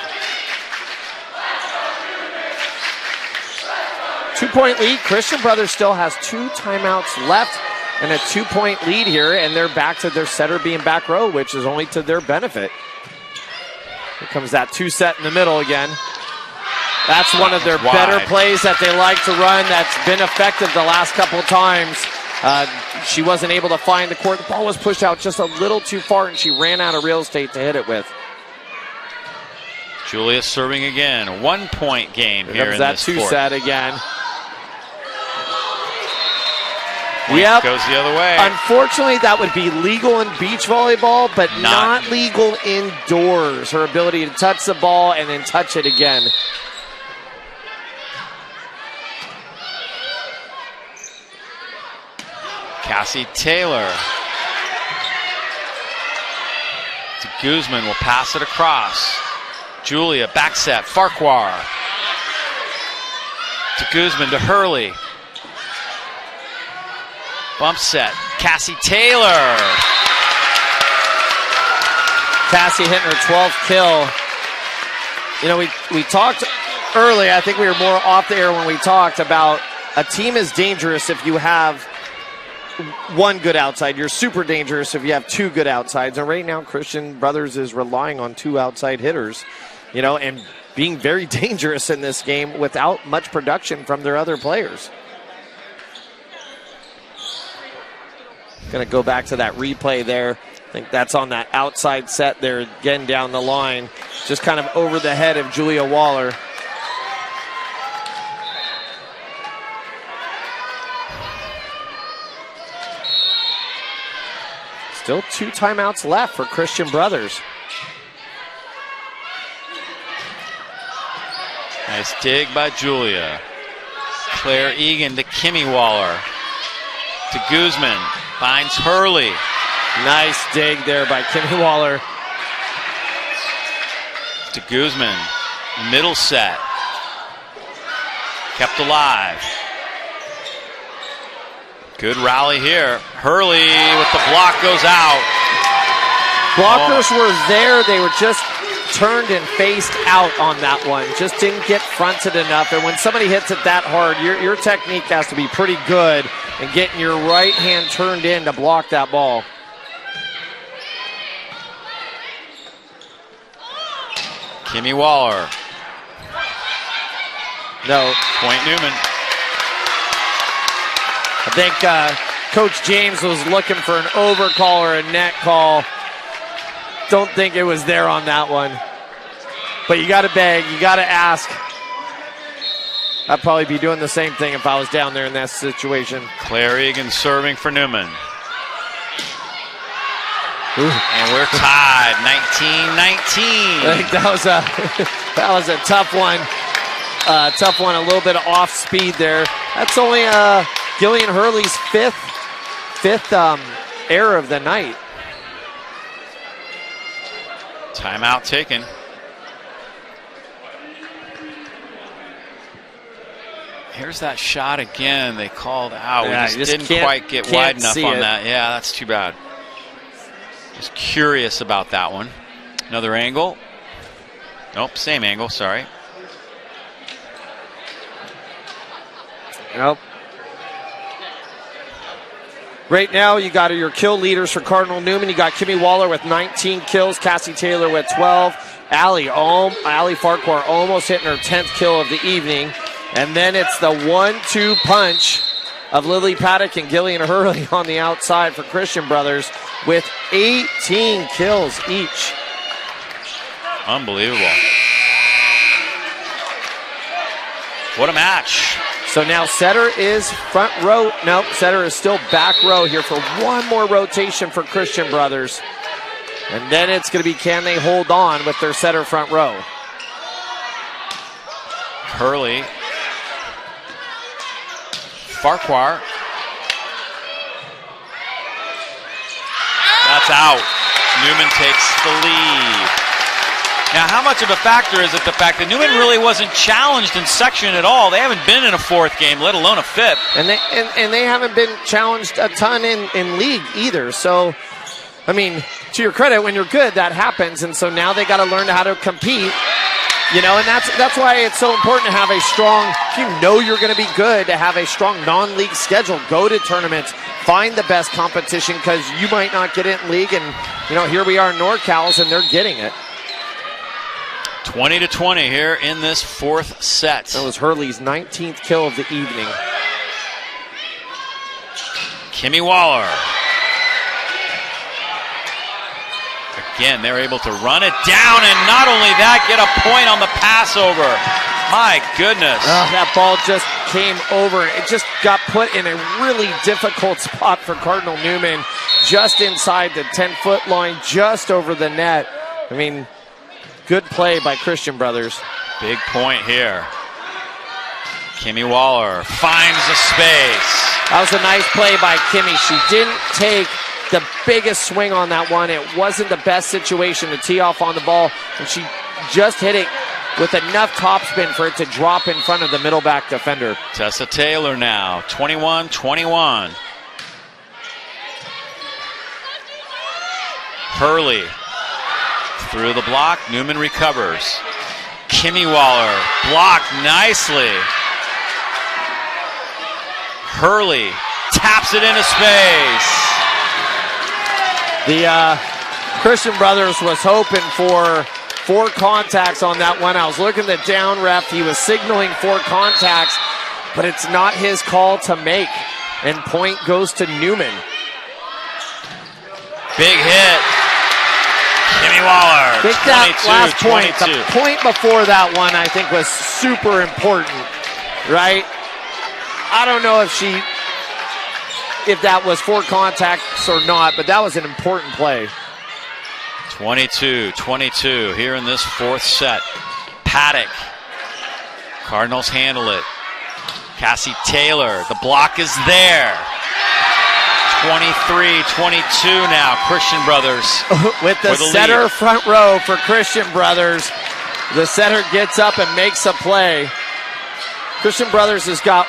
2-point lead. Christian Brothers still has 2 timeouts left and a 2-point lead here, and they're back to their setter being back row, which is only to their benefit. Here comes that 2-set in the middle again. That's one of their better plays that they like to run. That's been effective the last couple of times. She wasn't able to find the court. The ball was pushed out just a little too far, and she ran out of real estate to hit it with. Julia serving again. A 1-point game here in that this 2-set again. Yep. Goes the other way. Unfortunately, that would be legal in beach volleyball, but not legal indoors. Her ability to touch the ball and then touch it again. Cassie Taylor. To Guzman, will pass it across. Julia, back set, Farquhar. To Guzman, to Hurley. Bump set, Cassie Taylor. Cassie hitting her 12th kill. You know, we talked early, I think we were more off the air when we talked about a team is dangerous if you have one good outside. You're super dangerous if you have 2 good outsides. And right now, Christian Brothers is relying on 2 outside hitters, you know, and being very dangerous in this game without much production from their other players. Going to go back to that replay there. I think that's on that outside set there again down the line. Just kind of over the head of Julia Waller. Still 2 timeouts left for Christian Brothers. Nice dig by Julia. Claire Egan to Kimmy Waller. To Guzman. Finds Hurley. Nice dig there by Kimmy Waller. To Guzman. Middle set. Kept alive. Good rally here. Hurley with the block goes out. Blockers were there. They were just turned and faced out on that one. Just didn't get fronted enough. And when somebody hits it that hard, your technique has to be pretty good in getting your right hand turned in to block that ball. Kimmy Waller. No. Point Newman. I think Coach James was looking for an overcall or a net call. Don't think it was there on that one. But you got to beg, you got to ask. I'd probably be doing the same thing if I was down there in that situation. Claire Egan serving for Newman. Ooh. And we're tied, 19-19. I think that was a tough one. Tough one, a little bit of off speed there. That's only Gillian Hurley's fifth error of the night. Timeout taken. Here's that shot again. They called out. Yeah, we just didn't quite get wide enough on that. Yeah, that's too bad. Just curious about that one. Another angle. Nope, same angle, sorry. Nope. Right now, you got your kill leaders for Cardinal Newman. You got Kimmy Waller with 19 kills, Cassie Taylor with 12. Allie Farquhar almost hitting her 10th kill of the evening. And then it's the 1-2 punch of Lily Paddock and Gillian Hurley on the outside for Christian Brothers with 18 kills each. Unbelievable. What a match. So now setter is front row. Nope, setter is still back row here for one more rotation for Christian Brothers. And then it's going to be, can they hold on with their setter front row? Hurley. Farquhar. That's It's out. Newman takes the lead. Now, how much of a factor is it the fact that Newman really wasn't challenged in section at all? They haven't been in a fourth game, let alone a fifth. And they haven't been challenged a ton in league either. So, I mean, to your credit, when you're good, that happens. And so now they got to learn how to compete. You know, and that's why it's so important to have a strong, if you know you're going to be good, to have a strong non-league schedule. Go to tournaments, find the best competition, because you might not get it in league. And, you know, here we are in NorCal's, and they're getting it. 20-20 here in this fourth set. That was Hurley's 19th kill of the evening. Kimmy Waller. Again, they're able to run it down, and not only that, get a point on the passover. My goodness. That ball just came over. It just got put in a really difficult spot for Cardinal Newman, just inside the 10-foot line, just over the net. I mean, good play by Christian Brothers. Big point here. Kimmy Waller finds a space. That was a nice play by Kimmy. She didn't take the biggest swing on that one. It wasn't the best situation to tee off on the ball, and she just hit it with enough topspin for it to drop in front of the middle back defender. Tessa Taylor now, 21-21. Hurley through the block, Newman recovers. Kimmy Waller blocked nicely. Hurley taps it into space. The Christian Brothers was hoping for 4 contacts on that one. I was looking at the down ref. He was signaling 4 contacts, but it's not his call to make. And point goes to Newman. Big hit. Kimmy Waller, I think that last point, 22. the point before that one, I think was super important, right? I don't know if that was 4 contacts or not, but that was an important play. 22-22 here in this fourth set. Paddock. Cardinals handle it. Cassie Taylor, the block is there. 23-22 now, Christian Brothers. With the setter lead. front row for Christian Brothers. The setter gets up and makes a play. Christian Brothers has got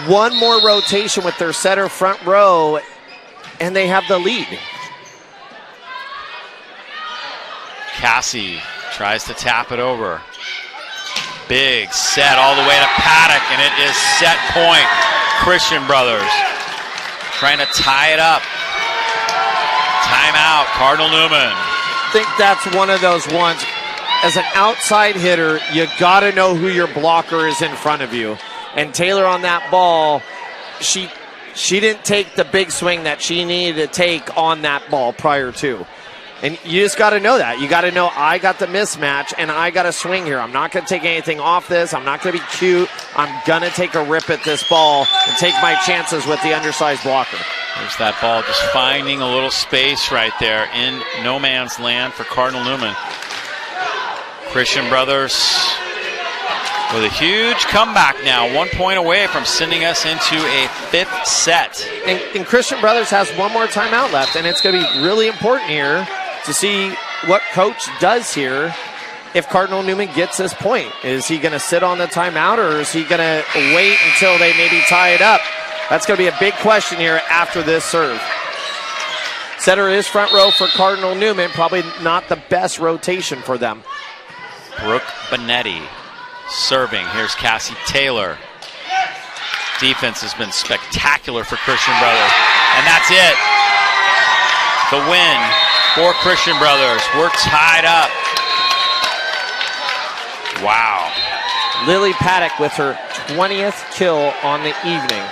one more rotation with their setter front row, and they have the lead. Cassie tries to tap it over. Big set all the way to Paddock, and it is set point. Christian Brothers trying to tie it up. Timeout, Cardinal Newman. I think that's one of those ones. As an outside hitter, you got to know who your blocker is in front of you. And Taylor on that ball, she didn't take the big swing that she needed to take on that ball prior to. And you just got to know that. You got to know, I got the mismatch, and I got to swing here. I'm not going to take anything off this. I'm not going to be cute. I'm going to take a rip at this ball and take my chances with the undersized blocker. There's that ball just finding a little space right there in no man's land for Cardinal Newman. Christian Brothers with a huge comeback now, 1 point away from sending us into a fifth set. And Christian Brothers has one more timeout left, and it's going to be really important here to see what coach does here if Cardinal Newman gets this point. Is he going to sit on the timeout, or is he going to wait until they maybe tie it up? That's going to be a big question here after this serve. Setter is front row for Cardinal Newman, probably not the best rotation for them. Brooke Benetti serving. Here's Cassie Taylor. Defense has been spectacular for Christian Brothers. And that's it. The win for Christian Brothers. We're tied up. Wow. Lily Paddock with her 20th kill on the evening.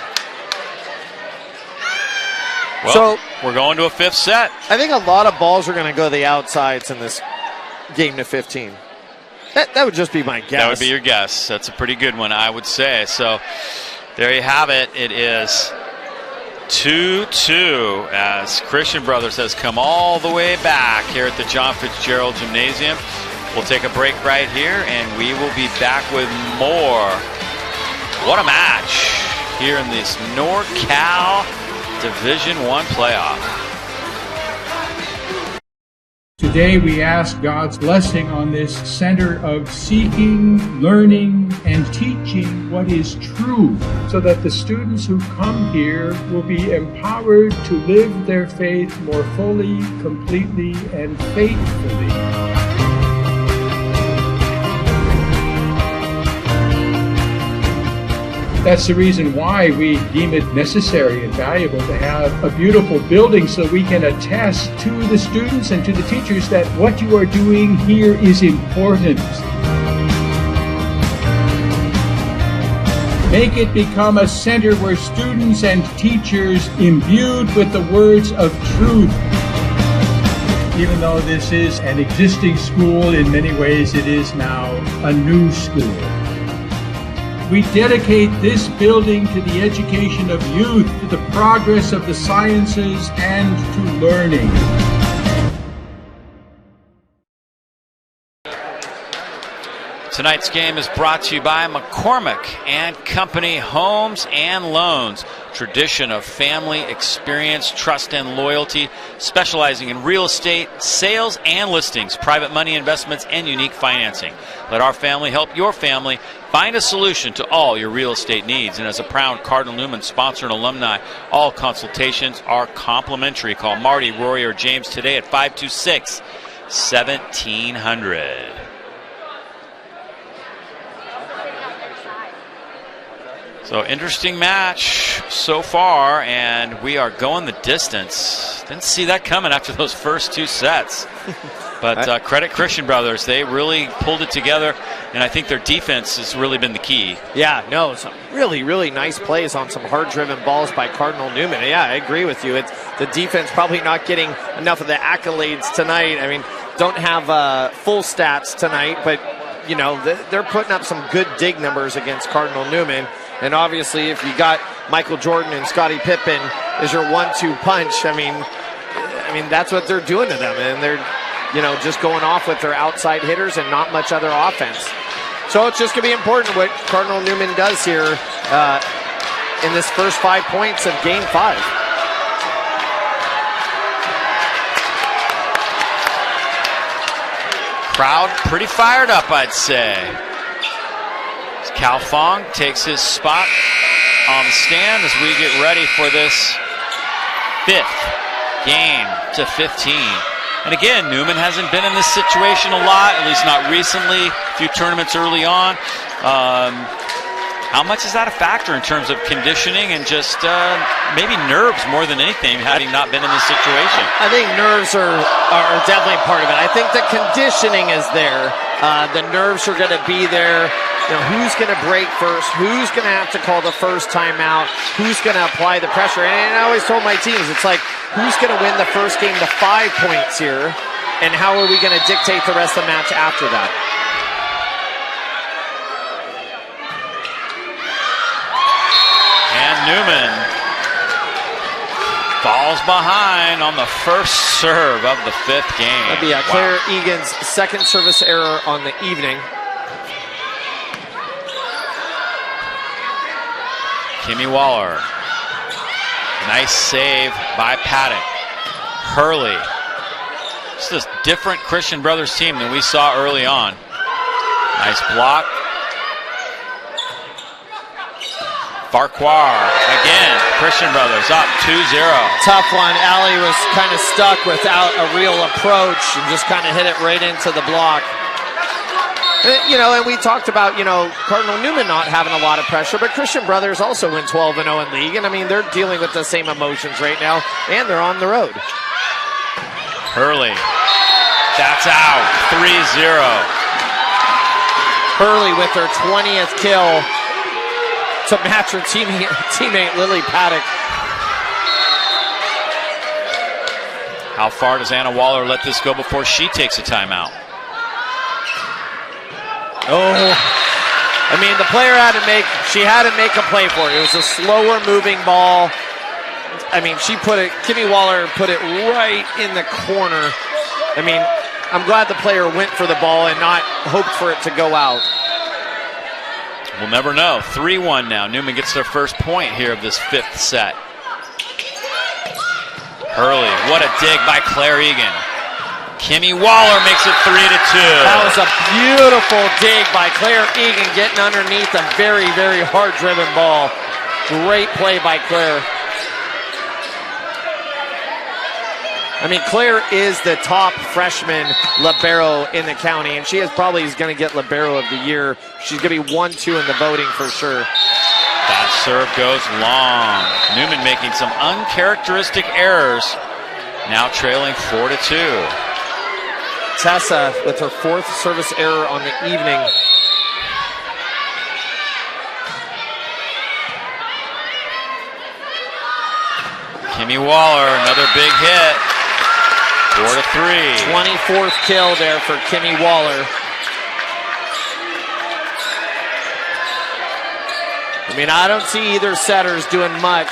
Well, so we're going to a fifth set. I think a lot of balls are going to go the outsides in this game to 15. That would just be my guess. That would be your guess. That's a pretty good one, I would say. So there you have it. It is 2-2 as Christian Brothers has come all the way back here at the John Fitzgerald Gymnasium. We'll take a break right here, and we will be back with more. What a match here in this NorCal Division I playoff. Today we ask God's blessing on this center of seeking, learning, and teaching what is true, so that the students who come here will be empowered to live their faith more fully, completely, and faithfully. That's the reason why we deem it necessary and valuable to have a beautiful building, so we can attest to the students and to the teachers that what you are doing here is important. Make it become a center where students and teachers, imbued with the words of truth. Even though this is an existing school, in many ways it is now a new school. We dedicate this building to the education of youth, to the progress of the sciences, and to learning. Tonight's game is brought to you by McCormick and Company Homes and Loans. Tradition of family, experience, trust, and loyalty, specializing in real estate, sales, and listings, private money investments, and unique financing. Let our family help your family find a solution to all your real estate needs. And as a proud Cardinal Newman sponsor and alumni, all consultations are complimentary. Call Marty, Rory, or James today at 526-1700. So interesting match so far, and we are going the distance. Didn't see that coming after those first two sets. But credit Christian Brothers. They really pulled it together, and I think their defense has really been the key. Yeah, no, some really, really nice plays on some hard-driven balls by Cardinal Newman. Yeah, I agree with you. It's the defense probably not getting enough of the accolades tonight. I mean, don't have full stats tonight, but, you know, they're putting up some good dig numbers against Cardinal Newman. And obviously, if you got Michael Jordan and Scottie Pippen as your 1-2 punch, I mean, that's what they're doing to them. And they're, you know, just going off with their outside hitters and not much other offense. So it's just going to be important what Cardinal Newman does here in this first 5 points of Game 5. Crowd pretty fired up, I'd say. Cal Fong takes his spot on the stand as we get ready for this 5th game to 15. And again, Newman hasn't been in this situation a lot, at least not recently, a few tournaments early on. How much is that a factor in terms of conditioning and just maybe nerves more than anything, having not been in this situation? I think nerves are definitely part of it. I think the conditioning is there. The nerves are going to be there. You know, who's going to break first? Who's going to have to call the first timeout? Who's going to apply the pressure? And I always told my teams, it's like, who's going to win the first game to 5 points here? And how are we going to dictate the rest of the match after that? And Newman falls behind on the first serve of the 5th game. That'd be Claire Egan's second service error on the evening. Kimmy Waller. Nice save by Paddock. Hurley. It's a different Christian Brothers team than we saw early on. Nice block. Farquhar. Again, Christian Brothers up 2-0. Tough one. Allie was kind of stuck without a real approach and just kind of hit it right into the block. You know, and we talked about, you know, Cardinal Newman not having a lot of pressure, but Christian Brothers also went 12-0 in league, and I mean, they're dealing with the same emotions right now, and they're on the road. Hurley. That's out. 3-0. Hurley with her 20th kill to match her teammate Lily Paddock. How far does Anna Waller let this go before she takes a timeout? Oh, I mean, the player had to make a play for it. It was a slower moving ball. I mean, Kimmy Waller put it right in the corner. I mean, I'm glad the player went for the ball and not hoped for it to go out. We'll never know. 3-1 now. Newman gets their first point here of this 5th set. Hurley, what a dig by Claire Egan. Kimmy Waller makes it 3-2. That was a beautiful dig by Claire Egan, getting underneath a very, very hard-driven ball. Great play by Claire. I mean, Claire is the top freshman libero in the county, and she is probably going to get libero of the year. She's going to be 1-2 in the voting for sure. That serve goes long. Newman making some uncharacteristic errors. Now trailing 4-2. Tessa with her 4th service error on the evening. Kimmy Waller, another big hit. 4-3. 24th kill there for Kimmy Waller. I mean, I don't see either setters doing much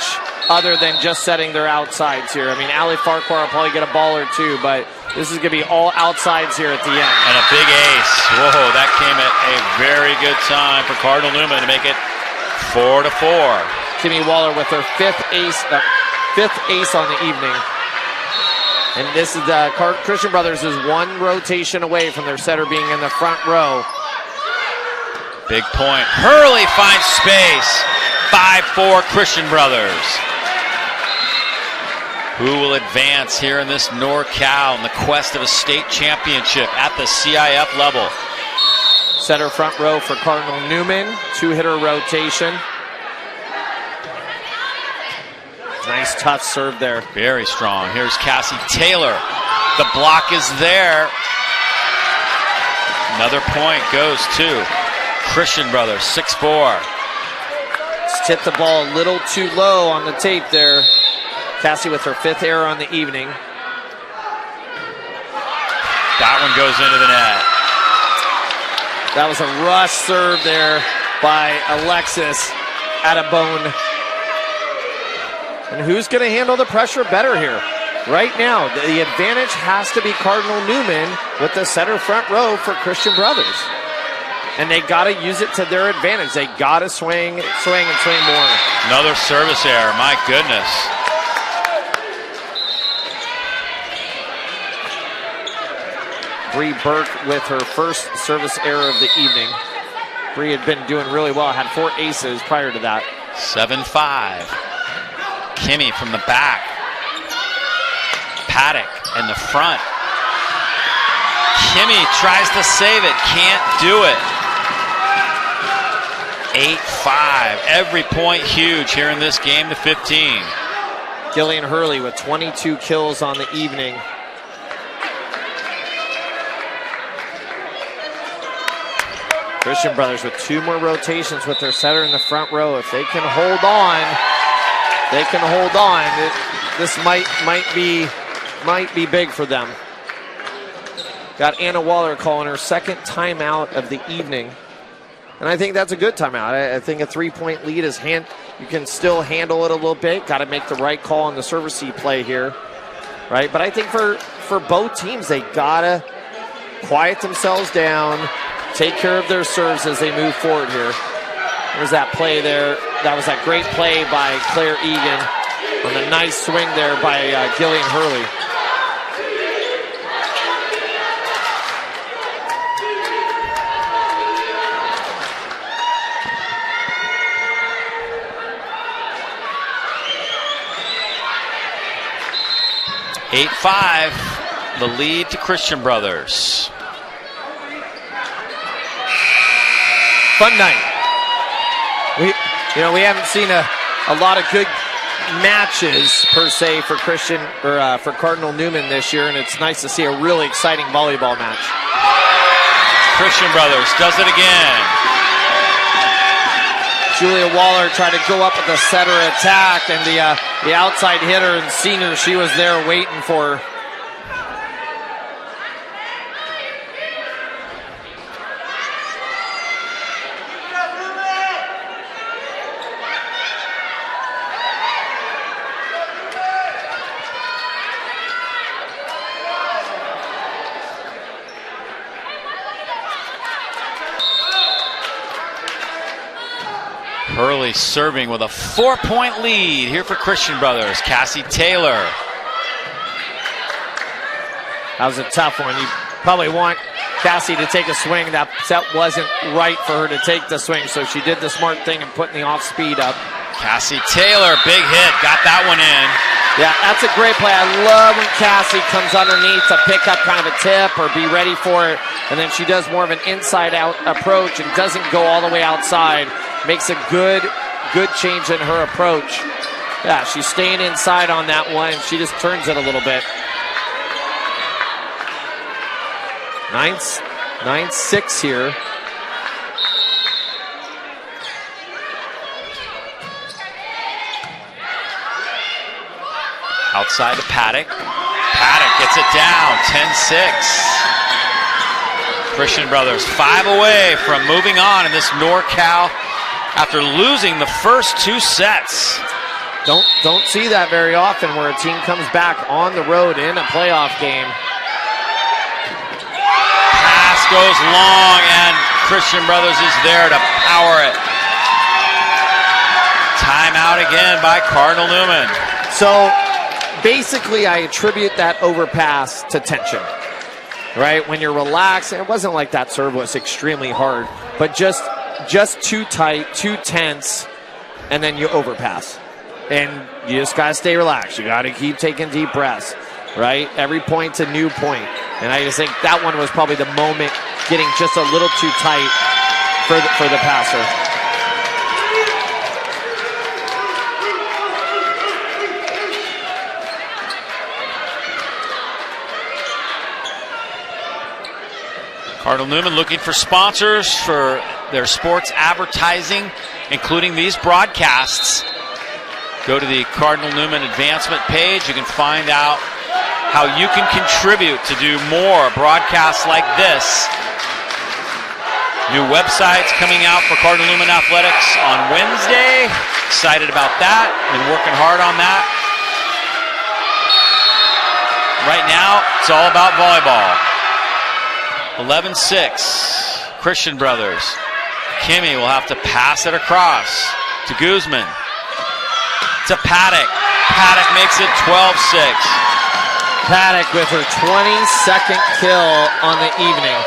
other than just setting their outsides here. I mean, Allie Farquhar will probably get a ball or two, but this is going to be all outsides here at the end. And a big ace. Whoa, that came at a very good time for Cardinal Newman to make it 4-4. Kimmy Waller with her 5th ace on the evening. And this is Christian Brothers is 1 rotation away from their setter being in the front row. Big point. Hurley finds space. 5-4 Christian Brothers. Who will advance here in this NorCal in the quest of a state championship at the CIF level? Center front row for Cardinal Newman. 2-hitter rotation. Nice tough serve there. Very strong. Here's Cassie Taylor. The block is there. Another point goes to Christian Brothers, 6-4. Just hit the ball a little too low on the tape there. Cassie with her 5th error on the evening. That one goes into the net. That was a rush serve there by Alexis Atabone. And who's going to handle the pressure better here? Right now, the advantage has to be Cardinal Newman with the center front row for Christian Brothers. And they got to use it to their advantage. They got to swing more. Another service error, my goodness. Bree Burke with her 1st service error of the evening. Bree had been doing really well, had 4 aces prior to that. 7-5. Kimmy from the back. Paddock in the front. Kimmy tries to save it, can't do it. 8-5. Every point huge here in this game to 15. Gillian Hurley with 22 kills on the evening. Christian Brothers with 2 more rotations with their setter in the front row. If they can hold on, This might be big for them. Got Anna Waller calling her 2nd timeout of the evening. And I think that's a good timeout. I think a 3-point lead is you can still handle it a little bit. Got to make the right call on the service play here, right? But I think for both teams, they got to quiet themselves down, take care of their serves as they move forward here. There's that play there. That was that great play by Claire Egan on a nice swing there by Gillian Hurley. (8-5), the lead to Christian Brothers. Fun night. We haven't seen a lot of good matches per se for for Cardinal Newman this year, and it's nice to see a really exciting volleyball match. Christian Brothers does it again. Julia Waller tried to go up with a setter attack, and the outside hitter and senior, she was there waiting for her. Hurley serving with a 4-point lead here for Christian Brothers. Cassie Taylor. That was a tough one. You probably want Cassie to take a swing. That wasn't right for her to take the swing, so she did the smart thing and putting the off speed up. Cassie Taylor, big hit, got that one in. Yeah, that's a great play. I love when Cassie comes underneath to pick up kind of a tip or be ready for it, and then she does more of an inside-out approach and doesn't go all the way outside. Makes a good change in her approach. Yeah, she's staying inside on that one, and she just turns it a little bit. 9-6 here. Outside to Paddock. Paddock gets it down, 10-6. Christian Brothers 5 away from moving on in this NorCal after losing the first 2 sets. Don't see that very often where a team comes back on the road in a playoff game. Pass goes long, and Christian Brothers is there to power it. Timeout again by Cardinal Newman. So basically, I attribute that overpass to tension, right? When you're relaxed, it wasn't like that serve was extremely hard, but just too tight, too tense, and then you overpass. And you just got to stay relaxed. You got to keep taking deep breaths, right? Every point's a new point. And I just think that one was probably the moment getting just a little too tight for the passer. Cardinal Newman looking for sponsors for their sports advertising, including these broadcasts. Go to the Cardinal Newman advancement page. You can find out how you can contribute to do more broadcasts like this. New websites coming out for Cardinal Newman Athletics on Wednesday. Excited about that. Been working hard on that. Right now, it's all about volleyball. 11-6, Christian Brothers. Kimmy will have to pass it across to Guzman. To Paddock. Paddock makes it 12-6. Paddock with her 22nd kill on the evening.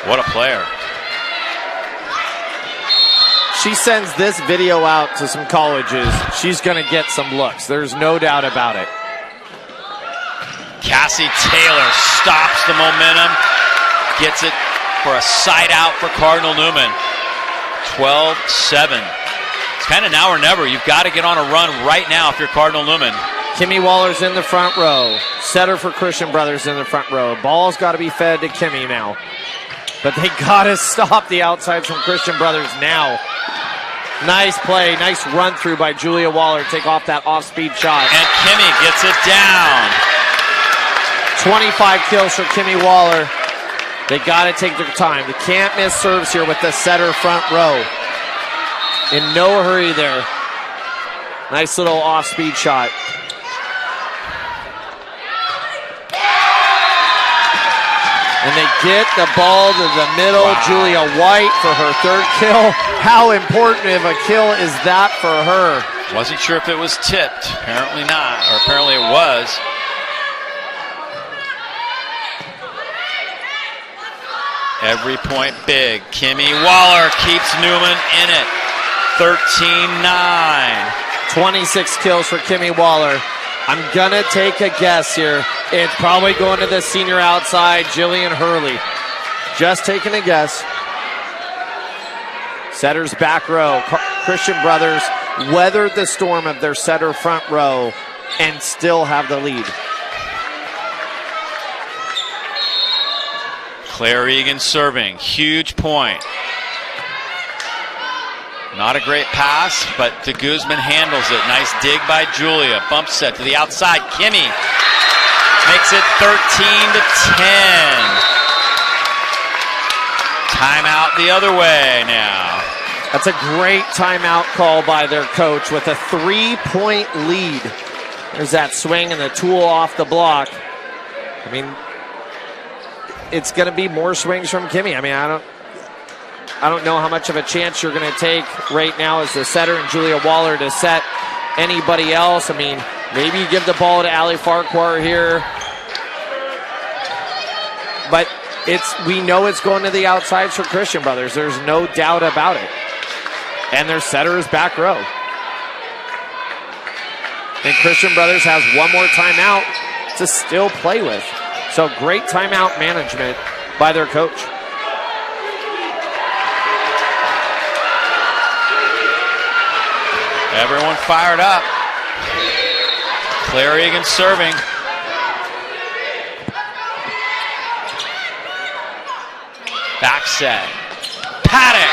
What a player. She sends this video out to some colleges. She's going to get some looks. There's no doubt about it. Cassie Taylor stops the momentum, gets it for a side out for Cardinal Newman. 12-7. It's kind of now or never. You've got to get on a run right now if you're Cardinal Newman. Kimmy Waller's in the front row. Setter for Christian Brothers in the front row. Ball's got to be fed to Kimmy now. But they got to stop the outsides from Christian Brothers now. Nice play, nice run through by Julia Waller. Take off that off-speed shot. And Kimmy gets it down. 25 kills for Kimmy Waller. They got to take their time. They can't miss serves here with the setter front row. In no hurry there. Nice little off-speed shot. And they get the ball to the middle. Wow. Julia White for her 3rd kill. How important of a kill is that for her? Wasn't sure if it was tipped. Apparently not, or apparently it was. Every point big. Kimmy Waller keeps Newman in it. 13-9. 26 kills for Kimmy Waller. I'm going to take a guess here. It's probably going to the senior outside, Jillian Hurley. Just taking a guess. Setters back row. Christian Brothers weathered the storm of their setter front row and still have the lead. Claire Egan serving. Huge point. Not a great pass, but de Guzman handles it. Nice dig by Julia. Bump set to the outside. Kimmy makes it 13-10. Timeout the other way now. That's a great timeout call by their coach with a 3-point lead. There's that swing and the tool off the block. I mean, it's going to be more swings from Kimmy. I mean, I don't know how much of a chance you're going to take right now as the setter and Julia Waller to set anybody else. I mean, Maybe you give the ball to Ali Farquhar here. But we know it's going to the outsides for Christian Brothers. There's no doubt about it. And their setter is back row. And Christian Brothers has one more timeout to still play with. So great timeout management by their coach. Everyone fired up. Claire Egan serving. Back set. Paddock.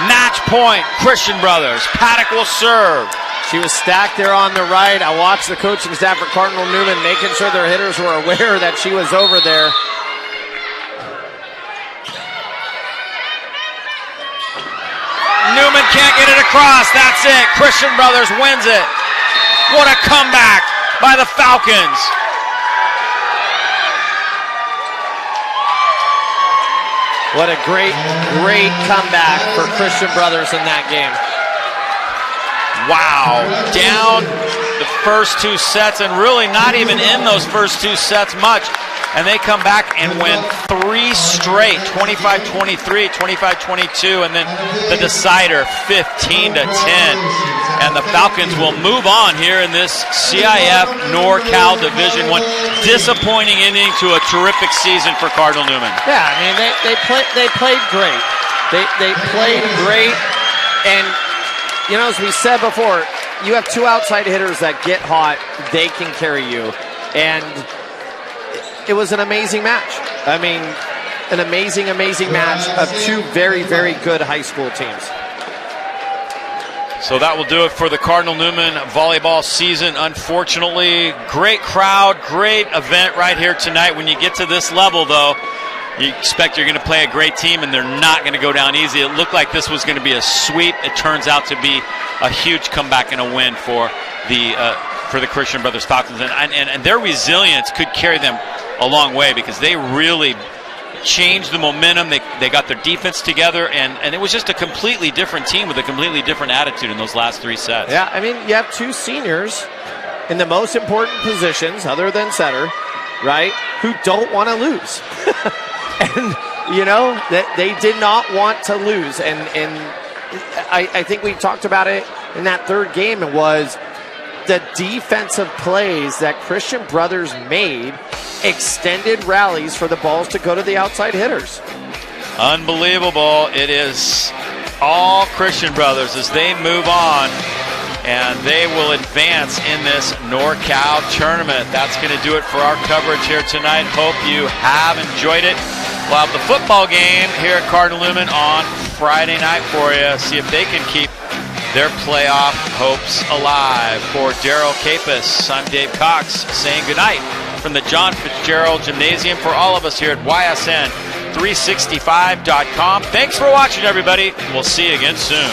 Match point, Christian Brothers. Paddock will serve. She was stacked there on the right. I watched the coaching staff for Cardinal Newman making sure their hitters were aware that she was over there. Newman can't get it across. That's it. Christian Brothers wins it. What a comeback by the Falcons. What a great comeback for Christian Brothers in that game. Wow. Down the first two sets and really not even in those first two sets much. And they come back and win 3 straight, 25-23, 25-22, and then the decider 15-10. And the Falcons will move on here in this CIF NorCal Division I. Disappointing ending to a terrific season for Cardinal Newman. Yeah, I mean they played great. They played great, and you know, as we said before, you have two outside hitters that get hot. They can carry you, and it was an amazing match. I mean, an amazing match of two very, very good high school teams. So that will do it for the Cardinal Newman volleyball season. Unfortunately, great crowd, great event right here tonight. When you get to this level, though, you expect you're going to play a great team, and they're not going to go down easy. It looked like this was going to be a sweep. It turns out to be a huge comeback and a win for the Christian Brothers Falcons. And their resilience could carry them a long way because they really changed the momentum. They got their defense together, and it was just a completely different team with a completely different attitude in those last 3 sets. Yeah, I mean, you have two seniors in the most important positions other than setter, right, who don't want to lose. And, you know, they did not want to lose. And I think we talked about it in that third game. It was the defensive plays that Christian Brothers made extended rallies for the balls to go to the outside hitters. Unbelievable. It is all Christian Brothers as they move on, and they will advance in this NorCal tournament. That's going to do it for our coverage here tonight. Hope you have enjoyed it. We'll have the football game here at Cardinal Newman on Friday night for you. See if they can keep their playoff hopes alive. For Daryl Capus, I'm Dave Cox saying goodnight from the John Fitzgerald Gymnasium for all of us here at YSN365.com. Thanks for watching, everybody. We'll see you again soon.